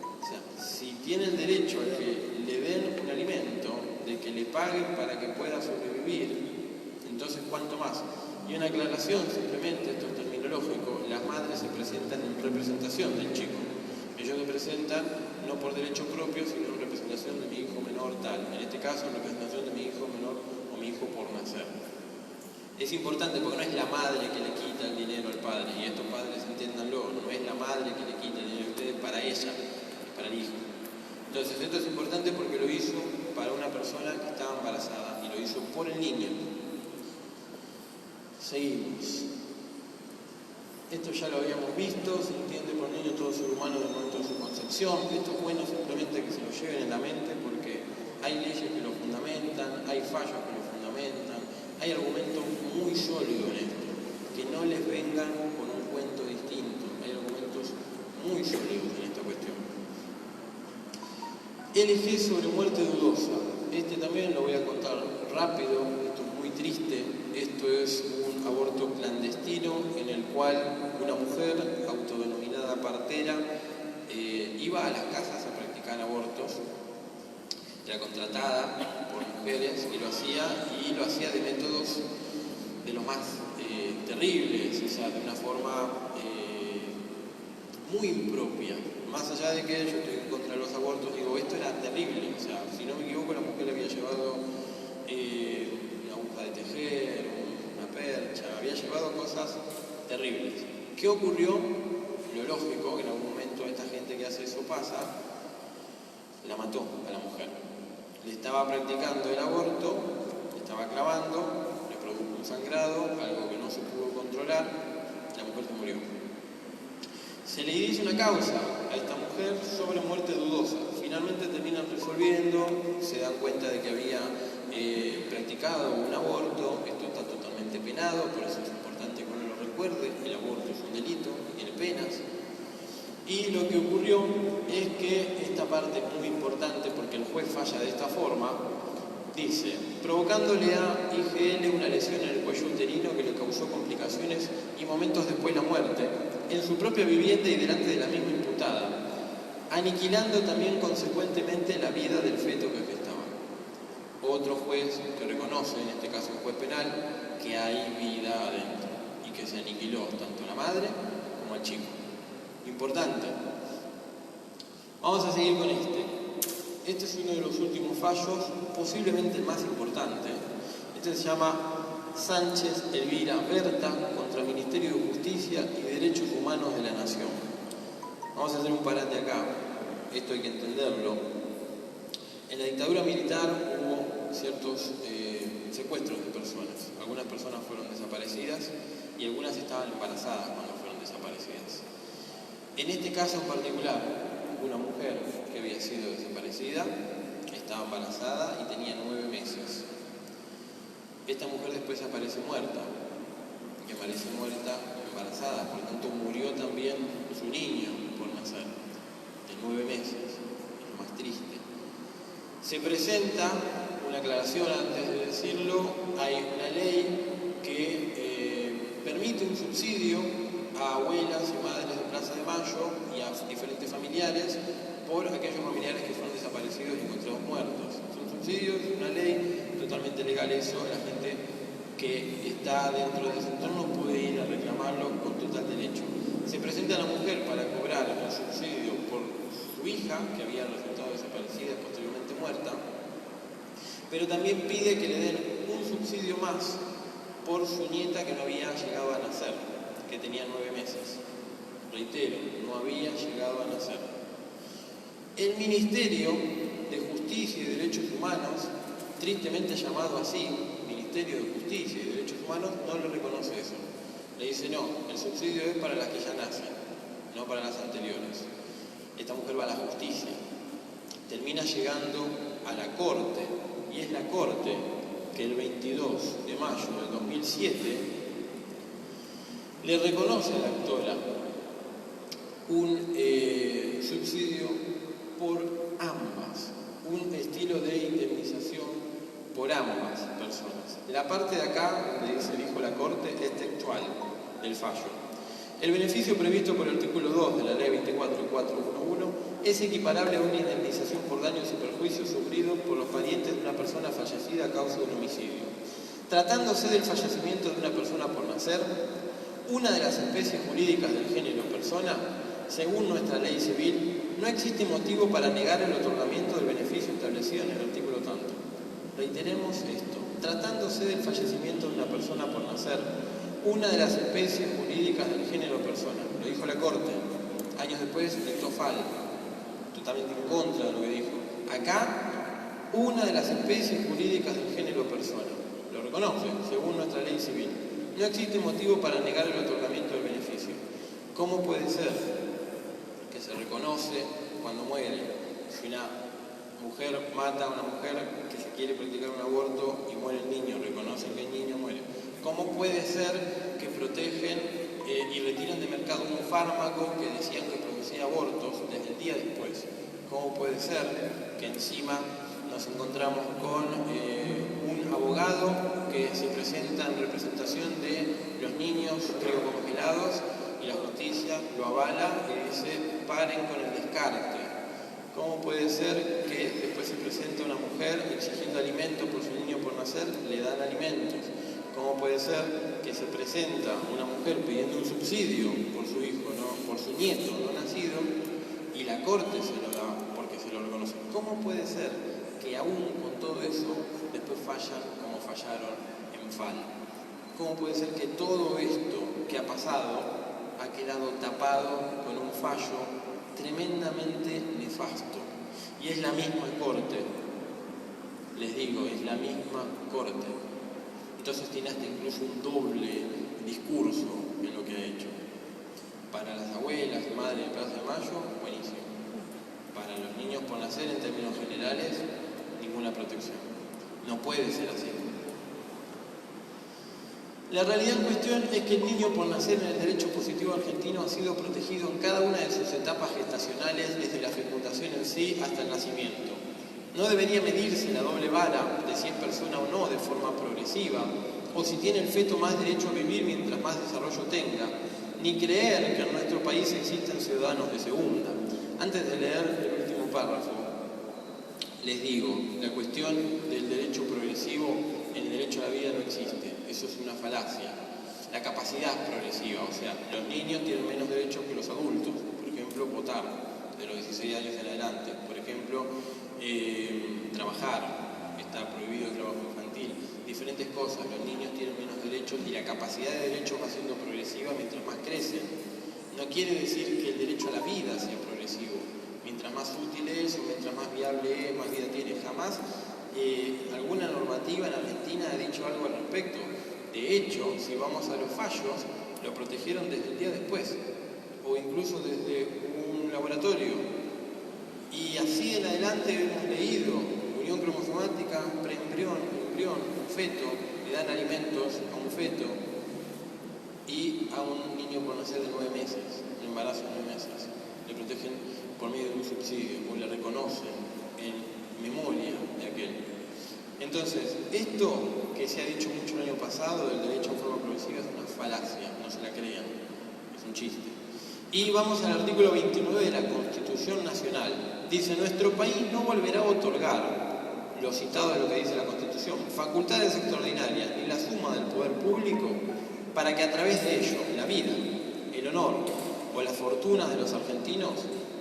O sea, si tiene el derecho a que le den un alimento, de que le paguen para que pueda sobrevivir, entonces cuanto más. Y una aclaración, simplemente, esto es terminológico, las madres se presentan en representación del chico. Ellos se presentan no por derecho propio, sino en representación de mi hijo menor tal. En este caso, en representación de mi hijo menor o mi hijo por nacer. Es importante porque no es la madre que le quita el dinero al padre, y estos padres entiéndanlo, no es la madre que le quita el dinero a ustedes para ella, es para el hijo. Entonces esto es importante porque lo hizo para una persona que estaba embarazada y lo hizo por el niño. Seguimos. Esto ya lo habíamos visto, se entiende por niño todo ser humano en el momento de su concepción. Esto es bueno simplemente que se lo lleven en la mente porque hay leyes que lo fundamentan, hay fallos que lo fundamentan, hay argumentos muy sólidos en esto, que no les vengan con un cuento distinto, hay argumentos muy sólidos en esta cuestión. LG sobre muerte dudosa. Este también lo voy a contar rápido, esto es muy triste. Esto es un aborto clandestino en el cual una mujer autodenominada partera iba a las casas a practicar abortos. Era contratada por mujeres y lo hacía de métodos de los más terribles, o sea, de una forma muy impropia. Más allá de que yo estoy en contra de los abortos, digo, esto era terrible. O sea, si no me equivoco, la mujer había llevado una aguja de tejer, una percha, había llevado cosas terribles. ¿Qué ocurrió? Lo lógico, que en algún momento esta gente que hace eso pasa, la mató a la mujer. Le estaba practicando el aborto, le estaba clavando, le produjo un sangrado, algo que no se pudo controlar, la mujer se murió. Se le dice una causa a esta mujer sobre muerte dudosa. Finalmente terminan resolviendo, se dan cuenta de que había practicado un aborto. Esto está totalmente penado, por eso es importante que uno lo recuerde. El aborto es un delito, tiene penas. Y lo que ocurrió es que esta parte es muy importante porque el juez falla de esta forma. Dice, provocándole a IGL una lesión en el cuello uterino que le causó complicaciones y momentos después la muerte, en su propia vivienda y delante de la misma imputada, aniquilando también consecuentemente la vida del feto que gestaba. Otro juez que reconoce, en este caso un juez penal, que hay vida adentro y que se aniquiló tanto a la madre como al chico. Importante. Vamos a seguir con este. Este es uno de los últimos fallos, posiblemente el más importante. Este se llama Sánchez Elvira Berta contra el Ministerio de Justicia y Derechos Humanos de la Nación. Vamos a hacer un parate acá, esto hay que entenderlo. En la dictadura militar hubo ciertos secuestros de personas. Algunas personas fueron desaparecidas y algunas estaban embarazadas cuando fueron desaparecidas. En este caso en particular, una mujer que había sido desaparecida, estaba embarazada y tenía 9 meses. Esta mujer después aparece muerta, y aparece muerta embarazada, por lo tanto murió también su niño por nacer, de 9 meses, es lo más triste. Se presenta una aclaración antes de decirlo, hay una ley que permite existe un subsidio a abuelas y madres de Plaza de Mayo y a diferentes familiares por aquellos familiares que fueron desaparecidos y encontrados muertos. Es un subsidio, es una ley, totalmente legal eso, la gente que está dentro de ese entorno puede ir a reclamarlo con total derecho. Se presenta a la mujer para cobrar el subsidio por su hija, que había resultado desaparecida y posteriormente muerta, pero también pide que le den un subsidio más por su nieta que no había llegado a nacer, que tenía 9 meses. Reitero, no había llegado a nacer. El Ministerio de Justicia y Derechos Humanos, tristemente llamado así, Ministerio de Justicia y Derechos Humanos, no le reconoce eso. Le dice, no, el subsidio es para las que ya nacen, no para las anteriores. Esta mujer va a la justicia, termina llegando a la Corte, y es la Corte que el 22 de mayo del 2007 le reconoce a la actora un subsidio por ambas, un estilo de indemnización por ambas personas. La parte de acá, donde dice dijo la Corte, es textual del fallo. El beneficio previsto por el artículo 2 de la Ley 24.411 es equiparable a una indemnización por daños y perjuicios sufridos por los parientes de una persona fallecida a causa de un homicidio. Tratándose del fallecimiento de una persona por nacer, una de las especies jurídicas del género persona, según nuestra ley civil, no existe motivo para negar el otorgamiento del beneficio establecido en el artículo tanto. Reiteremos esto. Tratándose del fallecimiento de una persona por nacer, una de las especies jurídicas del género persona, lo dijo la Corte, años después dictó Fal, totalmente en contra de lo que dijo. Acá, una de las especies jurídicas del género persona, lo reconoce, según nuestra ley civil. No existe motivo para negar el otorgamiento del beneficio. ¿Cómo puede ser que se reconoce cuando muere? Si una mujer mata a una mujer que se quiere practicar un aborto y muere el niño, reconocen que el niño muere. ¿Cómo puede ser que protegen y retiran de mercado un fármaco que decían que producía abortos desde el día después? ¿Cómo puede ser que encima nos encontramos con un abogado que se presenta en representación de los niños congelados y la justicia lo avala y dice paren con el descarte? ¿Cómo puede ser que después se presenta una mujer exigiendo alimentos por su niño por nacer, le dan alimentos? ¿Cómo puede ser que se presenta una mujer pidiendo un subsidio por su hijo, por su nieto no nacido, y la Corte se lo da porque se lo reconoce? ¿Cómo puede ser que aún con todo eso después fallan como fallaron en Fal? ¿Cómo puede ser que todo esto que ha pasado ha quedado tapado con un fallo tremendamente nefasto? Y es la misma Corte, les digo, es la misma Corte. Entonces tiene hasta incluso un doble discurso en lo que ha hecho. Para las abuelas y madres de Plaza de Mayo, buenísimo. Para los niños por nacer, en términos generales, ninguna protección. No puede ser así. La realidad en cuestión es que el niño por nacer en el derecho positivo argentino ha sido protegido en cada una de sus etapas gestacionales, desde la fecundación en sí hasta el nacimiento. No debería medirse la doble vara de si es persona o no de forma progresiva, o si tiene el feto más derecho a vivir mientras más desarrollo tenga, ni creer que en nuestro país existen ciudadanos de segunda. Antes de leer el último párrafo, les digo, la cuestión del derecho progresivo en el derecho a la vida no existe, eso es una falacia. La capacidad es progresiva, o sea, los niños tienen menos derechos que los adultos, por ejemplo, votar de los 16 años en adelante, por ejemplo, trabajar, está prohibido el trabajo infantil, diferentes cosas. Los niños tienen menos derechos y la capacidad de derechos va siendo progresiva mientras más crecen. No quiere decir que el derecho a la vida sea progresivo. Mientras más útil es o mientras más viable es, más vida tiene. Jamás alguna normativa en Argentina ha dicho algo al respecto. De hecho, si vamos a los fallos, lo protegieron desde el día después o incluso desde un laboratorio. Y así en adelante hemos leído unión cromosomática, preembrión, embrión, un feto, le dan alimentos a un feto y a un niño por nacer de 9 meses, un embarazo de 9 meses. Le protegen por medio de un subsidio o le reconocen en memoria de aquel. Entonces, esto que se ha dicho mucho el año pasado del derecho a forma progresiva es una falacia, no se la crean, es un chiste. Y vamos al artículo 29 de la Constitución Nacional. Dice, nuestro país no volverá a otorgar, lo citado de lo que dice la Constitución, facultades extraordinarias ni la suma del poder público para que a través de ello la vida, el honor o las fortunas de los argentinos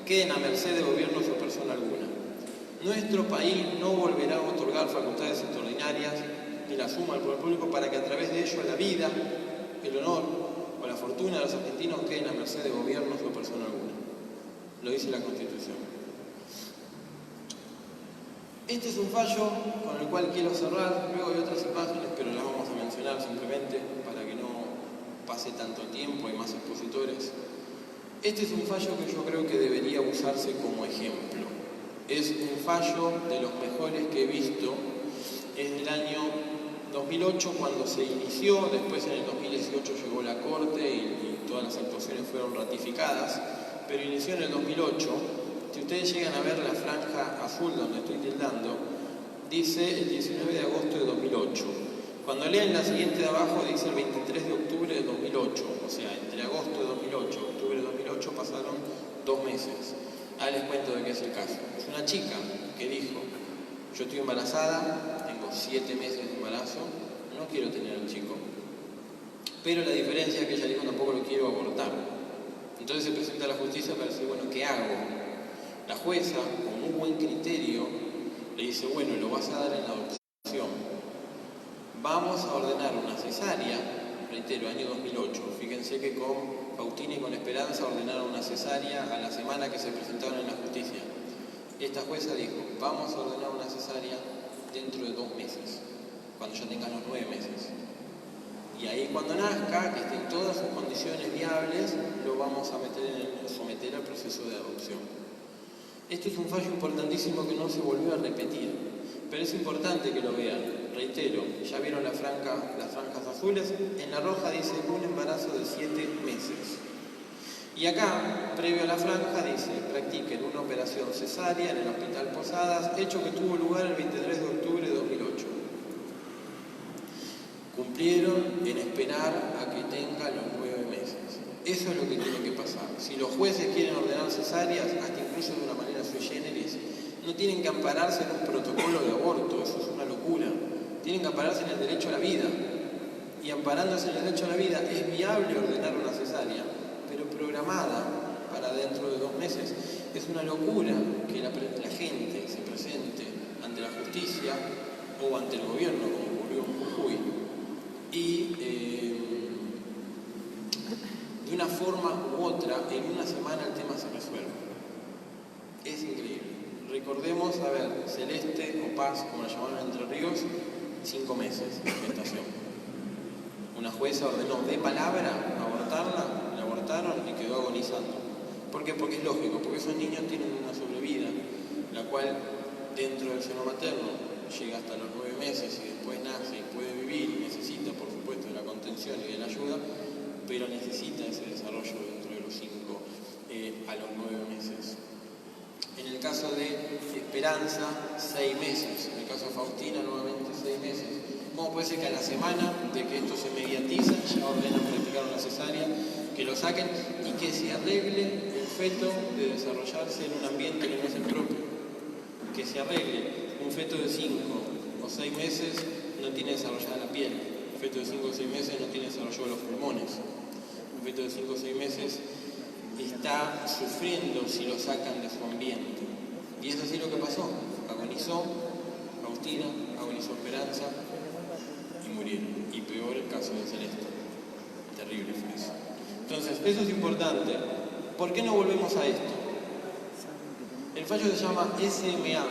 queden a merced de gobiernos o persona alguna. Nuestro país no volverá a otorgar facultades extraordinarias ni la suma del poder público para que a través de ello la vida, el honor o la fortuna de los argentinos queden a merced de gobiernos o persona alguna. Lo dice la Constitución. Este es un fallo con el cual quiero cerrar. Luego hay otras imágenes, pero las vamos a mencionar simplemente para que no pase tanto tiempo, hay más expositores. Este es un fallo que yo creo que debería usarse como ejemplo. Es un fallo de los mejores que he visto. Es del año 2008 cuando se inició, después en el 2018 llegó la Corte y todas las actuaciones fueron ratificadas, pero inició en el 2008. Si ustedes llegan a ver la franja azul donde estoy tildando, dice el 19 de agosto de 2008. Cuando leen la siguiente de abajo dice el 23 de octubre de 2008, o sea, entre agosto de 2008 y octubre de 2008 pasaron 2 meses. Ahora les cuento de qué es el caso. Es una chica que dijo, yo estoy embarazada, tengo 7 meses de embarazo, no quiero tener al chico. Pero la diferencia es que ella dijo, tampoco lo quiero abortar. Entonces se presenta a la justicia para decir, bueno, ¿qué hago? La jueza, con muy buen criterio, le dice, bueno, lo vas a dar en la adopción. Vamos a ordenar una cesárea, reitero, año 2008. Fíjense que con Faustina y con Esperanza ordenaron una cesárea a la semana que se presentaron en la justicia. Esta jueza dijo, vamos a ordenar una cesárea dentro de 2 meses, cuando ya tengan los 9 meses. Y ahí cuando nazca, que estén todas sus condiciones viables, lo vamos a someter al proceso de adopción. Esto es un fallo importantísimo que no se volvió a repetir, pero es importante que lo vean. Reitero, ya vieron las franjas azules, en la roja dice un embarazo de 7 meses. Y acá, previo a la franja, dice, practiquen una operación cesárea en el Hospital Posadas, hecho que tuvo lugar el 23 de octubre de 2008. Cumplieron en esperar a que tenga los 9 meses. Eso es lo que tiene que pasar. Si los jueces quieren ordenar cesáreas, hasta incluso de una manera sui generis, no tienen que ampararse en un protocolo de aborto, eso es una locura. Tienen que ampararse en el derecho a la vida. Y amparándose en el derecho a la vida, es viable ordenar una cesárea, pero programada para dentro de 2 meses. Es una locura que la gente se presente ante la justicia o ante el gobierno, como ocurrió en Jujuy, y de una forma u otra, en una semana el tema se resuelve. Es increíble. Recordemos, a ver, Celeste o Paz, como la llamaron en Entre Ríos, 5 meses de gestación. Una jueza ordenó de palabra abortarla, la abortaron y quedó agonizando. ¿Por qué? Porque es lógico, porque esos niños tienen una sobrevida, la cual dentro del seno materno llega hasta los 9 meses y después nace y puede vivir y necesita, por supuesto, de la contención y de la ayuda, pero necesita ese desarrollo dentro de los 5 a los 9 meses. En el caso de Esperanza, 6 meses. En el caso de Faustina, nuevamente 6 meses. ¿Cómo puede ser que a la semana de que esto se mediatiza, ya ordenan practicar una cesárea, que lo saquen y que se arregle el feto de desarrollarse en un ambiente que no es el propio? Que se arregle. Un feto de 5 o 6 meses no tiene desarrollada la piel. Un feto de 5 o 6 meses no tiene desarrollado los pulmones. Un feto de 5 o 6 meses está sufriendo si lo sacan de su ambiente. Y es así lo que pasó. Agonizó Faustina, agonizó Esperanza y murieron. Y peor el caso de Celeste. Terrible fue eso. Entonces, eso es importante. ¿Por qué no volvemos a esto? El fallo se llama SMA.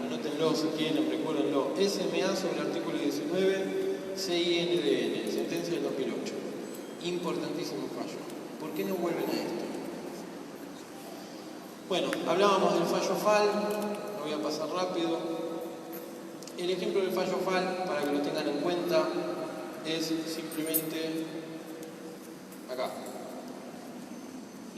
Anótenlo si quieren, recuérdenlo. SMA sobre el artículo 19, CINDN, sentencia del 2008. Importantísimo fallo. ¿Por qué no vuelven a esto? Bueno, hablábamos del fallo FAL, lo voy a pasar rápido. El ejemplo del fallo FAL, para que lo tengan en cuenta, es simplemente acá.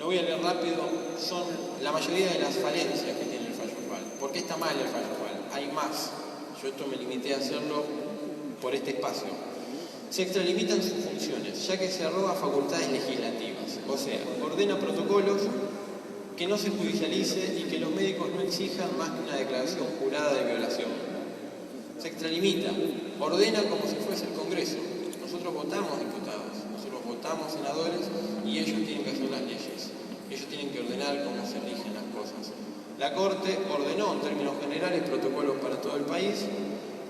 Lo voy a leer rápido, son la mayoría de las falencias que tiene el fallo FAL. ¿Por qué está mal el fallo FAL? Hay más. Yo esto me limité a hacerlo por este espacio. Se extralimitan sus funciones, ya que se arroga facultades legislativas, o sea, ordena protocolos, que no se judicialice y que los médicos no exijan más que una declaración jurada de violación. Se extralimita, ordena como si fuese el Congreso. Nosotros votamos diputados, nosotros votamos senadores y ellos tienen que hacer las leyes. Ellos tienen que ordenar cómo se rigen las cosas. La Corte ordenó en términos generales protocolos para todo el país,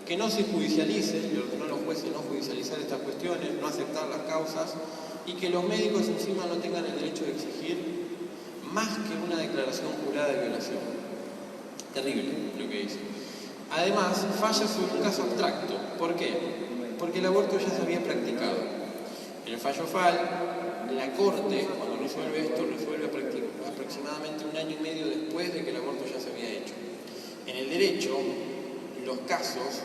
que no se judicialice, le ordenó a los jueces no judicializar estas cuestiones, no aceptar las causas y que los médicos encima no tengan el derecho de exigir más que una declaración jurada de violación. Terrible lo que hizo. Además, falla sobre un caso abstracto. ¿Por qué? Porque el aborto ya se había practicado. En el fallo FAL, la Corte, cuando resuelve esto, resuelve aproximadamente 1 año y medio después de que el aborto ya se había hecho. En el derecho, los casos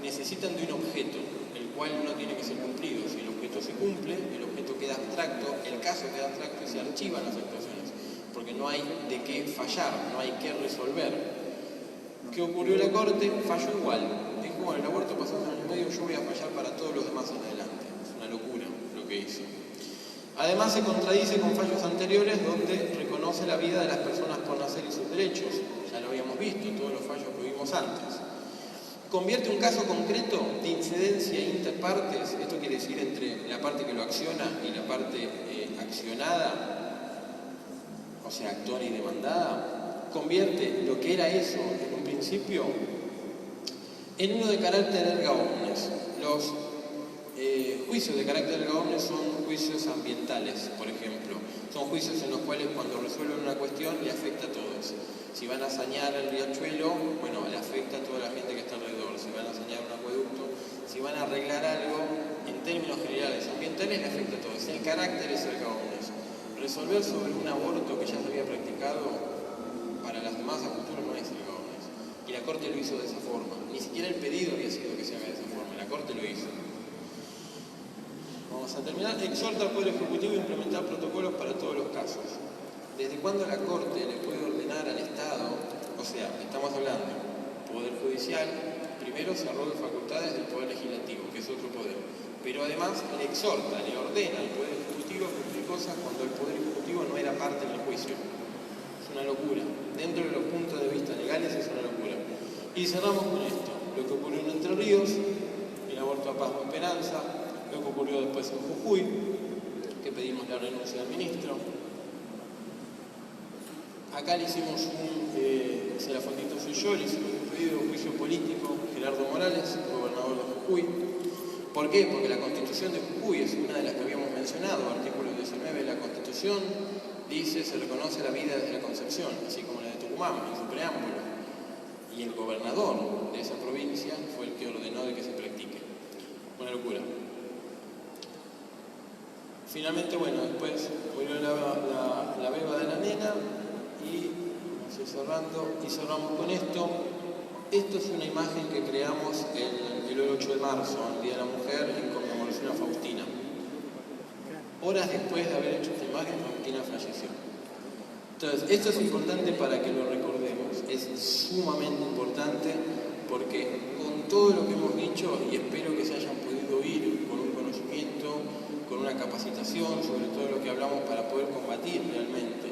necesitan de un objeto, el cual no tiene que ser cumplido. Si el objeto se cumple, el objeto queda abstracto, el caso queda abstracto y se archivan las actuaciones, porque no hay de qué fallar, no hay que resolver. ¿Qué ocurrió en la Corte? Falló igual. Dijo, bueno, el aborto pasó 1 año y medio, yo voy a fallar para todos los demás en adelante. Es una locura lo que hizo. Además se contradice con fallos anteriores donde reconoce la vida de las personas por nacer y sus derechos. Ya lo habíamos visto, todos los fallos que vimos antes. Convierte un caso concreto de incidencia interpartes, esto quiere decir entre la parte que lo acciona y la parte accionada, o sea, actora y demandada, convierte lo que era eso en un principio en uno de carácter erga omnes. Los juicios de carácter erga omnes son juicios ambientales, por ejemplo. Son juicios en los cuales cuando resuelven una cuestión le afecta a todos. Si van a sanear el riachuelo, bueno, le afecta a toda la gente que está alrededor. Si van a sanear un acueducto, si van a arreglar algo, en términos generales ambientales, le afecta a todos. El carácter es erga omnes. Resolver sobre un aborto que ya se había practicado para las demás a futuro no es erga omnes. Y la Corte lo hizo de esa forma. Ni siquiera el pedido había sido que se haga de esa forma. La Corte lo hizo. Vamos a terminar. Exhorta al Poder Ejecutivo a implementar protocolos para todos los casos. ¿Desde cuándo la Corte le puede ordenar al Estado? O sea, estamos hablando, Poder Judicial, primero se arroga facultades del Poder Legislativo, que es otro poder. Pero además le exhorta, le ordena al Poder Ejecutivo a cumplir cosas cuando el Poder Ejecutivo no era parte del juicio. Es una locura. Dentro de los puntos de vista legales es una locura. Y cerramos con esto. Lo que ocurrió en Entre Ríos, el aborto a paz o esperanza, lo que ocurrió después en Jujuy, que pedimos la renuncia del ministro. Acá le hicimos se la fotito soy yo, le hicimos un pedido de juicio político, Gerardo Morales, gobernador de Jujuy. ¿Por qué? Porque la Constitución de Jujuy es una de las que habíamos mencionado, artículo 19 de la Constitución, dice, se reconoce la vida desde la concepción, así como la de Tucumán, en su preámbulo. Y el gobernador de esa provincia fue el que ordenó de que se practique. Una locura. Finalmente, bueno, después volvió la beba de la nena y cerramos con esto. Esto es una imagen que creamos el 8 de marzo, el Día de la Mujer, en conmemoración a Faustina. Horas después de haber hecho esta imagen, Faustina falleció. Entonces, esto es importante para que lo recordemos. Es sumamente importante porque con todo lo que hemos dicho, y espero que se hayan podido oír con un conocimiento, con una capacitación sobre todo lo que hablamos para poder combatir realmente,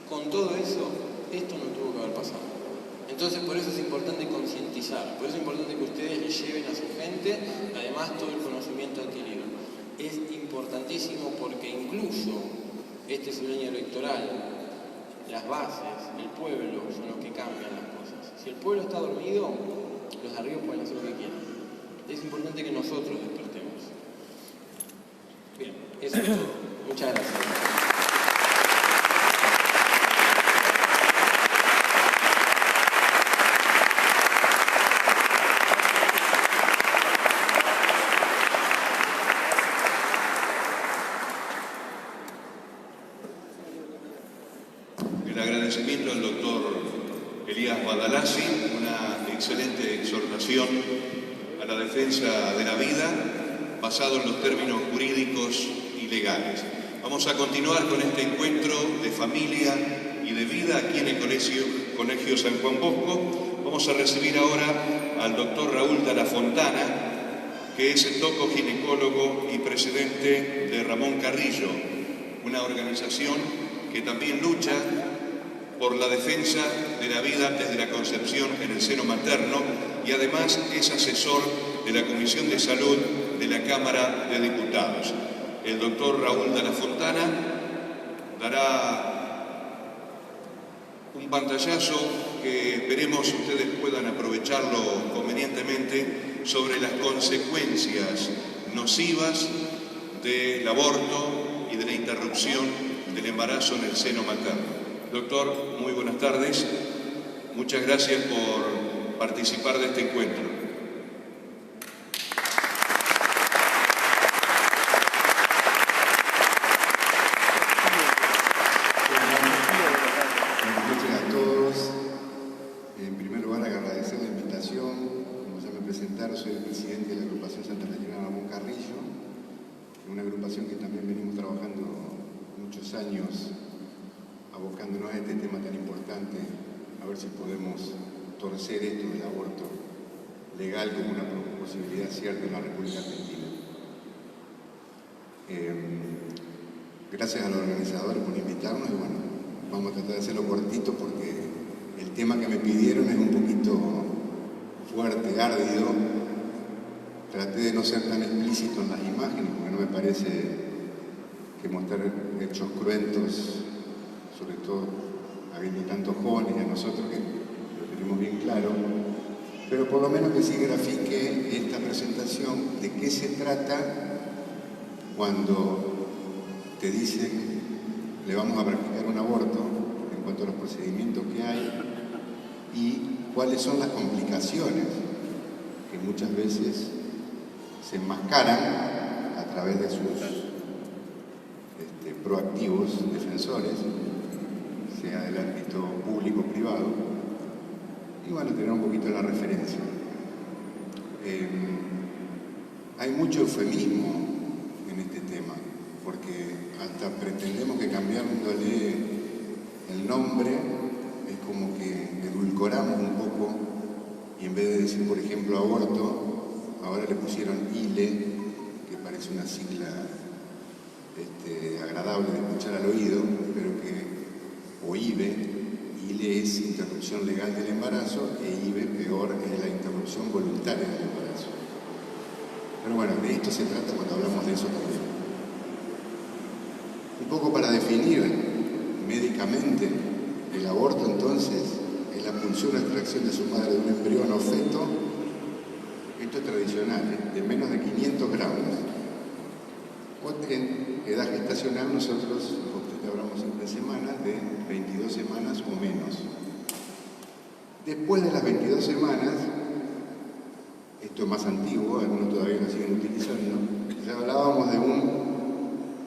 con todo eso, esto no tuvo que haber pasado. Entonces, por eso es importante concientizar, por eso es importante que ustedes le lleven a su gente, además, todo el conocimiento adquirido. Es importantísimo porque incluso este es un año electoral, las bases, el pueblo son los que cambian las cosas. Si el pueblo está dormido, los de arriba pueden hacer lo que quieran. Es importante que nosotros despertemos. Bien, eso es todo. Muchas gracias. El agradecimiento al doctor Elías Guadalasi, una excelente exhortación a la defensa de la vida basado en los términos jurídicos y legales. Vamos a continuar con este encuentro de familia y de vida aquí en el Colegio San Juan Bosco. Vamos a recibir ahora al doctor Raúl Dalla Fontana, que es tocoginecólogo y presidente de Ramón Carrillo, una organización que también lucha por la defensa de la vida desde la concepción en el seno materno y además es asesor de la Comisión de Salud de la Cámara de Diputados. El doctor Raúl Dalla Fontana dará un pantallazo que esperemos ustedes puedan aprovecharlo convenientemente sobre las consecuencias nocivas del aborto y de la interrupción del embarazo en el seno materno. Doctor, muy buenas tardes. Muchas gracias por participar de este encuentro. Soy el presidente de la agrupación Santa Catarina Ramón Carrillo, una agrupación que también venimos trabajando muchos años abocándonos a este tema tan importante, a ver si podemos torcer esto del aborto legal como una posibilidad cierta en la República Argentina. Gracias a los organizadores por invitarnos y bueno, vamos a tratar de hacerlo cortito porque el tema que me pidieron es un poquito fuerte, ardido. Traté de no ser tan explícito en las imágenes porque no me parece que mostrar hechos cruentos, sobre todo habiendo tantos jóvenes y a nosotros que lo tenemos bien claro, pero por lo menos que sí grafique esta presentación de qué se trata cuando te dicen le vamos a practicar un aborto en cuanto a los procedimientos que hay y cuáles son las complicaciones que muchas veces se enmascaran a través de sus proactivos defensores, sea del ámbito público o privado, y bueno, tener un poquito la referencia. Hay mucho eufemismo en este tema, porque hasta pretendemos que cambiándole el nombre es como que edulcoramos un poco y en vez de decir, por ejemplo, aborto, ahora le pusieron ILE, que parece una sigla agradable de escuchar al oído, pero que, o IVE, ILE es interrupción legal del embarazo e IVE, peor, es la interrupción voluntaria del embarazo. Pero bueno, de esto se trata cuando hablamos de eso también. Un poco para definir médicamente el aborto, entonces, es la pulsión o extracción de su madre de un embrión o feto. Esto es tradicional, de menos de 500 gramos. O en edad gestacional nosotros hablamos siempre de semanas, de 22 semanas o menos. Después de las 22 semanas, esto es más antiguo, algunos todavía lo siguen utilizando, ya hablábamos de un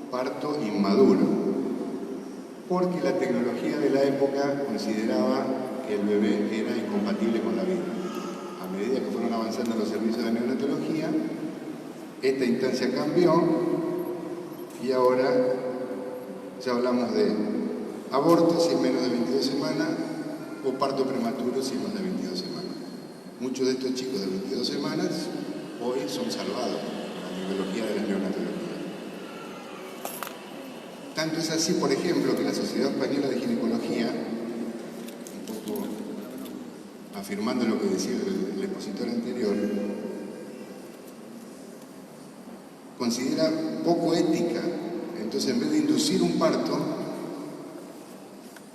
parto inmaduro, porque la tecnología de la época consideraba que el bebé era incompatible con la vida. A medida que fueron avanzando los servicios de neonatología, esta instancia cambió y ahora ya hablamos de aborto si es menos de 22 semanas o parto prematuro si es más de 22 semanas. Muchos de estos chicos de 22 semanas hoy son salvados por la tecnología de la neonatología. Tanto es así, por ejemplo, que la Sociedad Española de Ginecología, un poco afirmando lo que decía el expositor anterior, considera poco ética. Entonces, en vez de inducir un parto,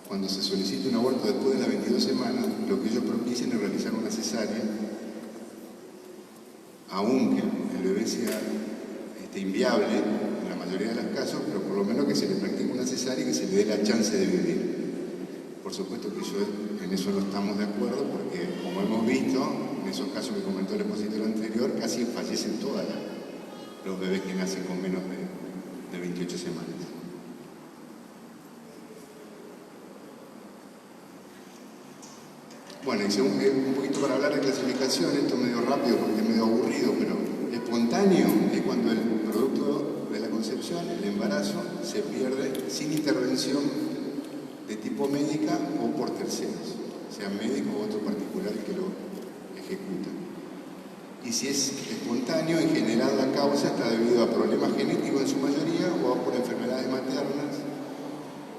cuando se solicita un aborto después de las 22 semanas, lo que ellos propician es realizar una cesárea, aunque el bebé sea inviable en la mayoría de los casos, pero por lo menos que se le practique una cesárea y que se le dé la chance de vivir. Por supuesto que en eso no estamos de acuerdo, porque como hemos visto, en esos casos que comentó el expositor anterior, casi fallecen todos los bebés que nacen con menos de 28 semanas. Bueno, y según un poquito para hablar de clasificación, esto es medio rápido porque es medio aburrido, pero espontáneo es cuando el producto de la concepción, el embarazo, se pierde sin intervención de tipo médica o por terceros, sea médico o otro particular que lo ejecuta. Y si es espontáneo, en general la causa está debido a problemas genéticos en su mayoría o por enfermedades maternas.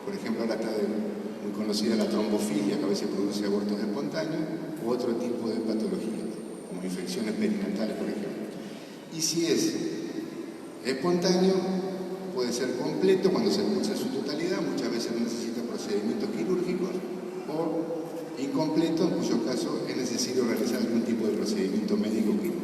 Por ejemplo, ahora está muy conocida la trombofilia, que a veces produce abortos espontáneos, u otro tipo de patologías, como infecciones perinatales, por ejemplo. Y si es espontáneo, puede ser completo cuando se expulsa en su totalidad, muchas veces no necesita procedimientos quirúrgicos, o incompleto, en cuyo caso es necesario realizar algún tipo de procedimiento médico quirúrgico.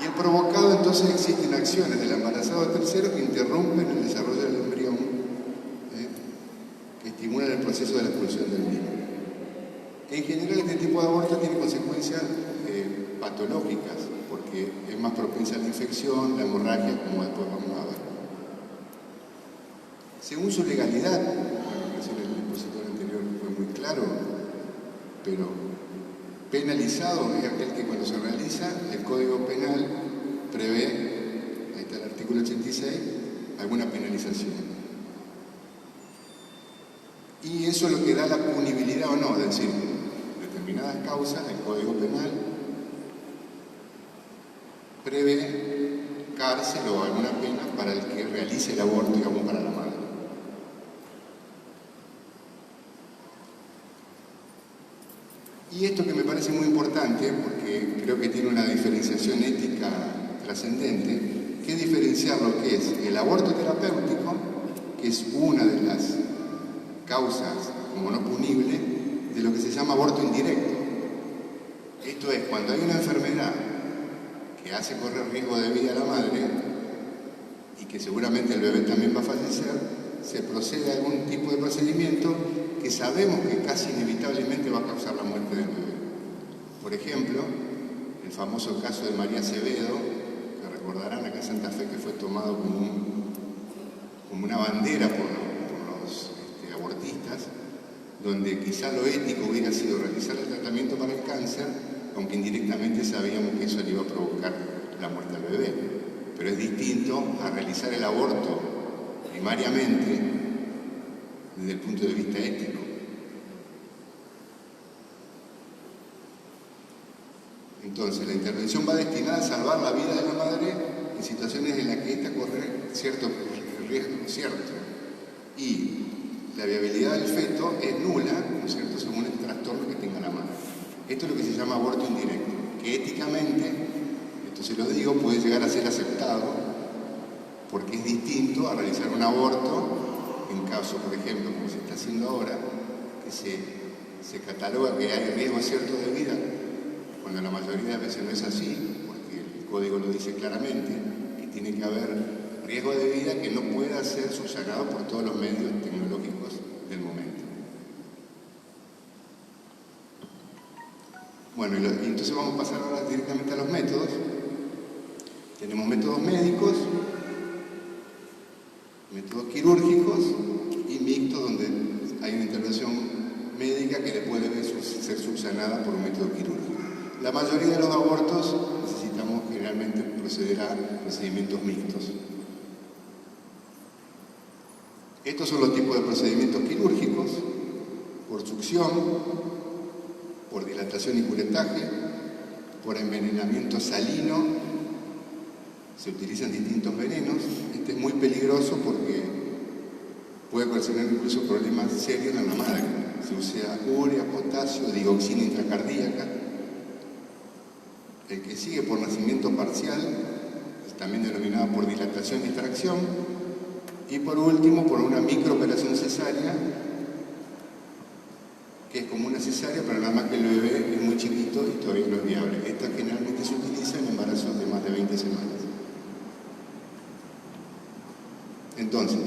Y el provocado, entonces, existen acciones del embarazado tercero que interrumpen el desarrollo del embrión, que estimulan el proceso de la expulsión del mismo. En general, este tipo de aborto tiene consecuencias patológicas, porque es más propensa a la infección, la hemorragia, como después vamos a ver. Según su legalidad, bueno, recién el expositor anterior fue muy claro, pero penalizado es aquel que cuando se realiza, el Código Penal prevé, ahí está el artículo 86, alguna penalización. Y eso es lo que da la punibilidad o no, es decir, determinadas causas, el Código Penal prevé cárcel o alguna pena para el que realice el aborto, digamos, para la madre. Y esto que me parece muy importante, porque creo que tiene una diferenciación ética trascendente, que es diferenciar lo que es el aborto terapéutico, que es una de las causas como no punible, de lo que se llama aborto indirecto. Esto es, cuando hay una enfermedad que hace correr riesgo de vida a la madre, y que seguramente el bebé también va a fallecer, se procede a algún tipo de procedimiento que sabemos que casi inevitablemente va a causar la muerte del bebé. Por ejemplo, el famoso caso de María Acevedo, que recordarán acá en Santa Fe, que fue tomado como una bandera por los abortistas, donde quizá lo ético hubiera sido realizar el tratamiento para el cáncer, aunque indirectamente sabíamos que eso le iba a provocar la muerte al bebé. Pero es distinto a realizar el aborto primariamente desde el punto de vista ético. Entonces, la intervención va destinada a salvar la vida de la madre en situaciones en las que ésta corre cierto riesgo, ¿cierto? Y la viabilidad del feto es nula, ¿no es cierto?, según el trastorno que tenga la madre. Esto es lo que se llama aborto indirecto, que éticamente, esto se lo digo, puede llegar a ser aceptado, porque es distinto a realizar un aborto en caso, por ejemplo, como se está haciendo ahora, que se cataloga que hay riesgo cierto de vida, cuando la mayoría de veces no es así, porque el código lo dice claramente, que tiene que haber riesgo de vida que no pueda ser subsanado por todos los medios tecnológicos del momento. Bueno, y entonces vamos a pasar ahora directamente a los métodos. Tenemos métodos médicos, métodos quirúrgicos y mixtos, donde hay una intervención médica que le puede ser subsanada por un método quirúrgico. La mayoría de los abortos necesitamos generalmente proceder a procedimientos mixtos. Estos son los tipos de procedimientos quirúrgicos: por succión, por dilatación y curetaje, por envenenamiento salino. Se utilizan distintos venenos. Este es muy peligroso porque puede ocasionar incluso problemas serios en la madre. Se usa urea, potasio, digoxina intracardíaca. El que sigue por nacimiento parcial, es también denominado por dilatación y extracción. Y por último, por una microoperación cesárea, que es como una cesárea, pero nada más que el bebé es muy chiquito y todavía no es viable. Esta generalmente se utiliza en embarazos de más de 20 semanas. Entonces,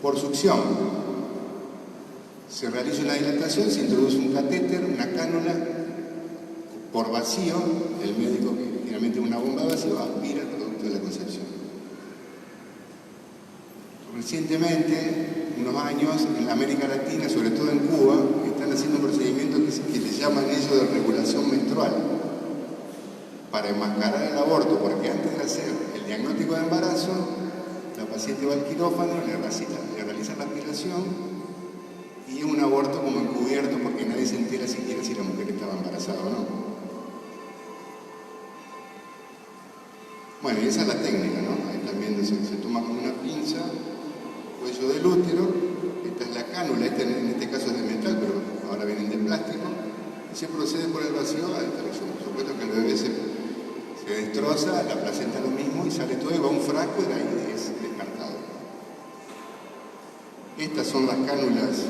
por succión, se realiza una dilatación, se introduce un catéter, una cánula, por vacío, el médico, que generalmente una bomba de vacío, aspira el producto de la concepción. Recientemente, unos años, en la América Latina, sobre todo en Cuba, están haciendo un procedimiento que le llaman ellos de regulación menstrual, para enmascarar el aborto, porque antes de hacer el diagnóstico de embarazo, la paciente va al quirófano, le realizan la aspiración y es un aborto como encubierto porque nadie se entera siquiera si la mujer estaba embarazada o no. Bueno, y esa es la técnica, ¿no? Ahí también se toma con una pinza, cuello del útero, esta es la cánula, esta en este caso es de metal, pero ahora vienen de plástico, y se procede por el vacío a extracción. Por supuesto que el bebé se destroza, la placenta lo mismo, y sale todo y va a un frasco y de ahí es descartado. Estas son las cánulas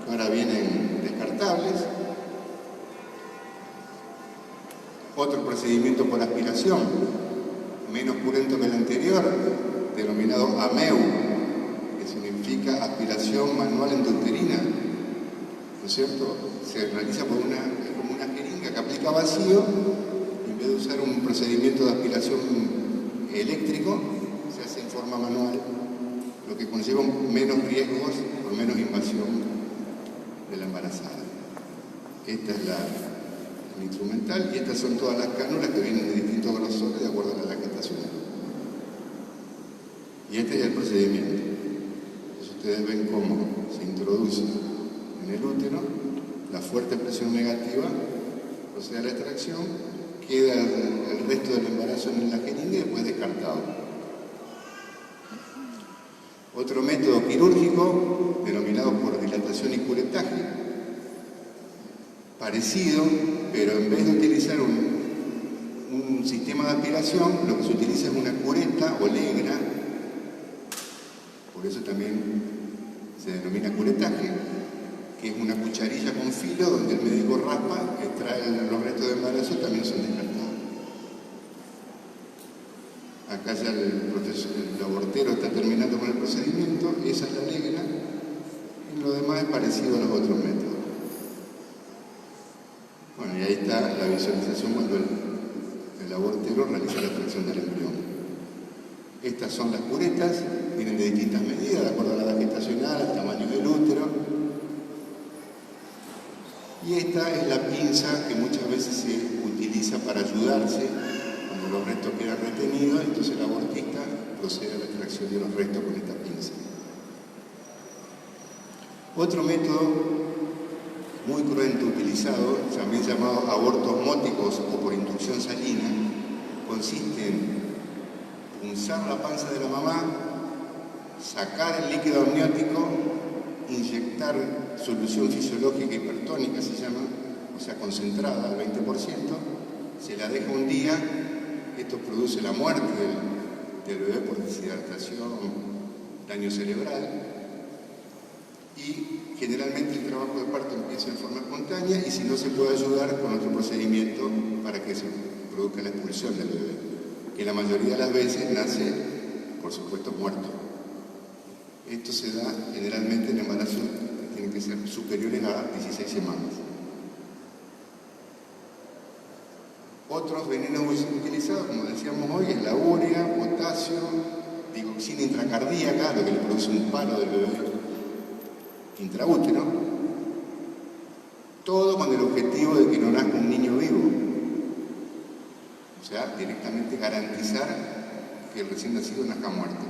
que ahora vienen descartables. Otro procedimiento por aspiración, menos purulento que el anterior, denominado AMEU, que significa aspiración manual endouterina, ¿no es cierto? Se realiza por como una jeringa que aplica vacío, y en vez de usar un procedimiento de aspiración eléctrico, se hace en forma manual, lo que conlleva menos riesgos por menos invasión de la embarazada. Esta es el instrumental, y estas son todas las cánulas que vienen de distintos grosores de acuerdo a la edad gestacional. Y este es el procedimiento. Entonces ustedes ven cómo se introduce en el útero la fuerte presión negativa, procede a la extracción, queda el resto del embarazo en la jeringa y después descartado. Otro método quirúrgico, denominado por dilatación y curetaje, parecido, pero en vez de utilizar un sistema de aspiración, lo que se utiliza es una cureta o legra, por eso también se denomina curetaje, que es una cucharilla con filo donde el médico raspa, extrae los restos de embarazo y también son descartados. Acá ya el abortero está terminando con el procedimiento, esa es la legra, y lo demás es parecido a los otros métodos. Bueno, y ahí está la visualización cuando el abortero realiza la extracción del embrión. Estas son las curetas, vienen de distintas medidas, de acuerdo a la edad gestacional, al tamaño del útero. Y esta es la pinza que muchas veces se utiliza para ayudarse cuando los restos quedan retenidos, entonces el abortista procede a la extracción de los restos con esta pinza. Otro método muy cruento utilizado, también llamado abortos osmóticos o por inducción salina, consiste en punzar la panza de la mamá, sacar el líquido amniótico, inyectar solución fisiológica hipertónica, se llama, o sea, concentrada al 20%, se la deja un día, esto produce la muerte del bebé por deshidratación, daño cerebral, y generalmente el trabajo de parto empieza en forma espontánea y si no se puede ayudar con otro procedimiento para que se produzca la expulsión del bebé, que la mayoría de las veces nace, por supuesto, muerto. Esto se da generalmente en embarazos que tienen que ser superiores a 16 semanas. Otros venenos utilizados, como decíamos hoy, es la urea, potasio, digoxina intracardíaca, lo que le produce un paro del bebé intraútero, todo con el objetivo de que no nazca un niño vivo, o sea, directamente garantizar que el recién nacido nazca muerto.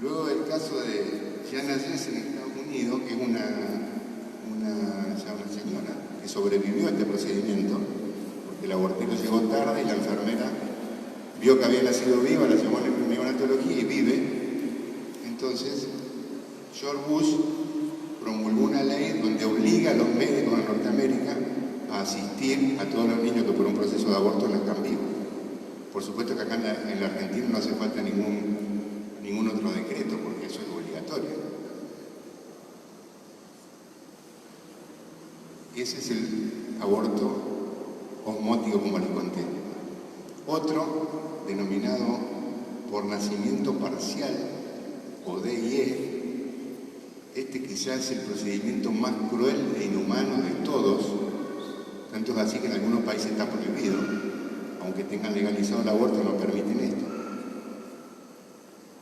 Luego el caso de Jana Jess en Estados Unidos, que es una señora que sobrevivió a este procedimiento, porque el abortero llegó tarde y la enfermera vio que había nacido viva, la llevó a la neonatología y vive. Entonces, George Bush promulgó una ley donde obliga a los médicos en Norteamérica a asistir a todos los niños que por un proceso de aborto nazcan vivos. Por supuesto que acá en la Argentina no hace falta ningún otro decreto, porque eso es obligatorio. Ese es el aborto osmótico, como les conté. Otro, denominado por nacimiento parcial, o DIE, este quizás es el procedimiento más cruel e inhumano de todos, tanto es así que en algunos países está prohibido, aunque tengan legalizado el aborto no permiten esto.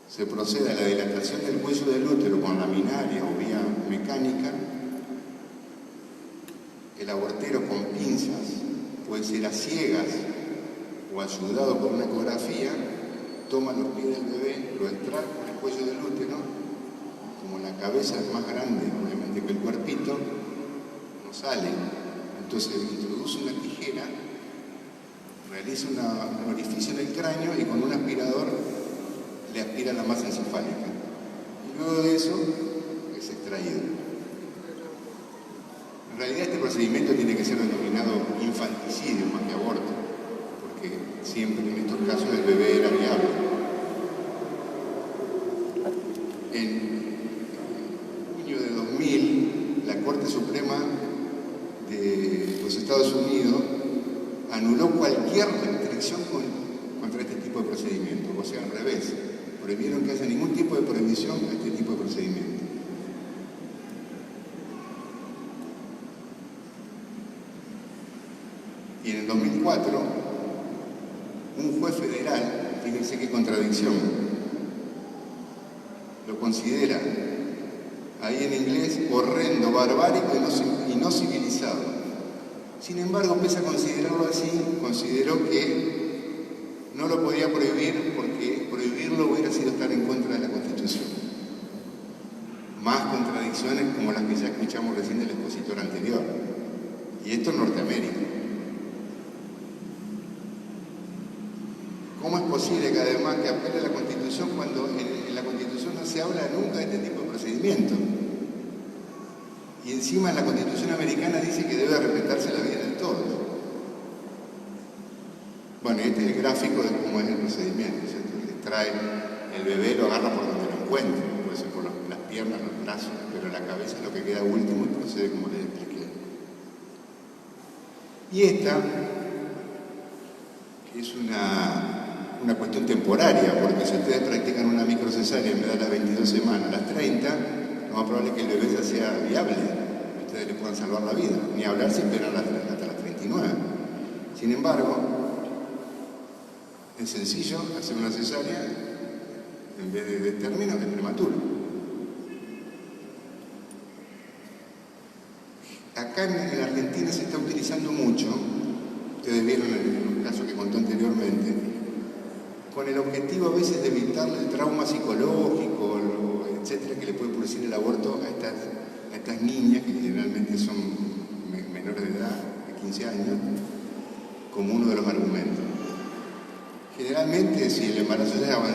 Se procede a la dilatación del cuello del útero con laminaria o vía mecánica. El abortero con pinzas puede ser a ciegas o ayudado por una ecografía, toma los pies del bebé, lo extrae por el cuello del útero, como la cabeza es más grande, obviamente, que el cuerpito, no sale. Entonces introduce una tijera, realiza un orificio en el cráneo y con un aspirador le aspira la masa encefálica. Y luego de eso es extraído. En realidad este procedimiento tiene que ser denominado infanticidio más que aborto, porque siempre en estos casos el bebé era viable. En junio de 2000, la Corte Suprema de los Estados Unidos anuló cualquier restricción contra este tipo de procedimientos, o sea, al revés, prohibieron que haya ningún tipo de prohibición a este tipo de procedimiento. Y en el 2004, un juez federal, fíjense qué contradicción, lo considera, ahí en inglés, horrendo, barbárico y no civilizado. Sin embargo, pese a considerarlo así, consideró que no lo podía prohibir porque prohibirlo hubiera sido estar en contra de la Constitución. Más contradicciones como las que ya escuchamos recién del expositor anterior. Y esto en Norteamérica. ¿Cómo es posible que además que apele a la Constitución cuando en la Constitución no se habla nunca de este tipo de procedimiento? Y encima en la Constitución americana dice que debe respetarse la vida de todos. Bueno, este es el gráfico de cómo es el procedimiento, ¿cierto? Le extrae el bebé, lo agarra por donde lo encuentre, puede ser por las piernas, los brazos, pero la cabeza es lo que queda último y procede como les expliqué. Y esta es una cuestión temporaria, porque si ustedes practican una microcesárea en vez de las 22 semanas, a las 30, lo más probable es que el bebé ya sea viable, ustedes le puedan salvar la vida, ni hablar si esperan hasta las 39. Sin embargo, es sencillo hacer una cesárea en vez de término, es prematuro. Acá en Argentina se está utilizando mucho, ustedes vieron en el caso que contó anteriormente, con el objetivo a veces de evitarle el trauma psicológico, etcétera, que le puede producir el aborto a estas niñas, que generalmente son menores de edad, de 15 años, como uno de los argumentos. Generalmente, si el embarazo ya es avanzado,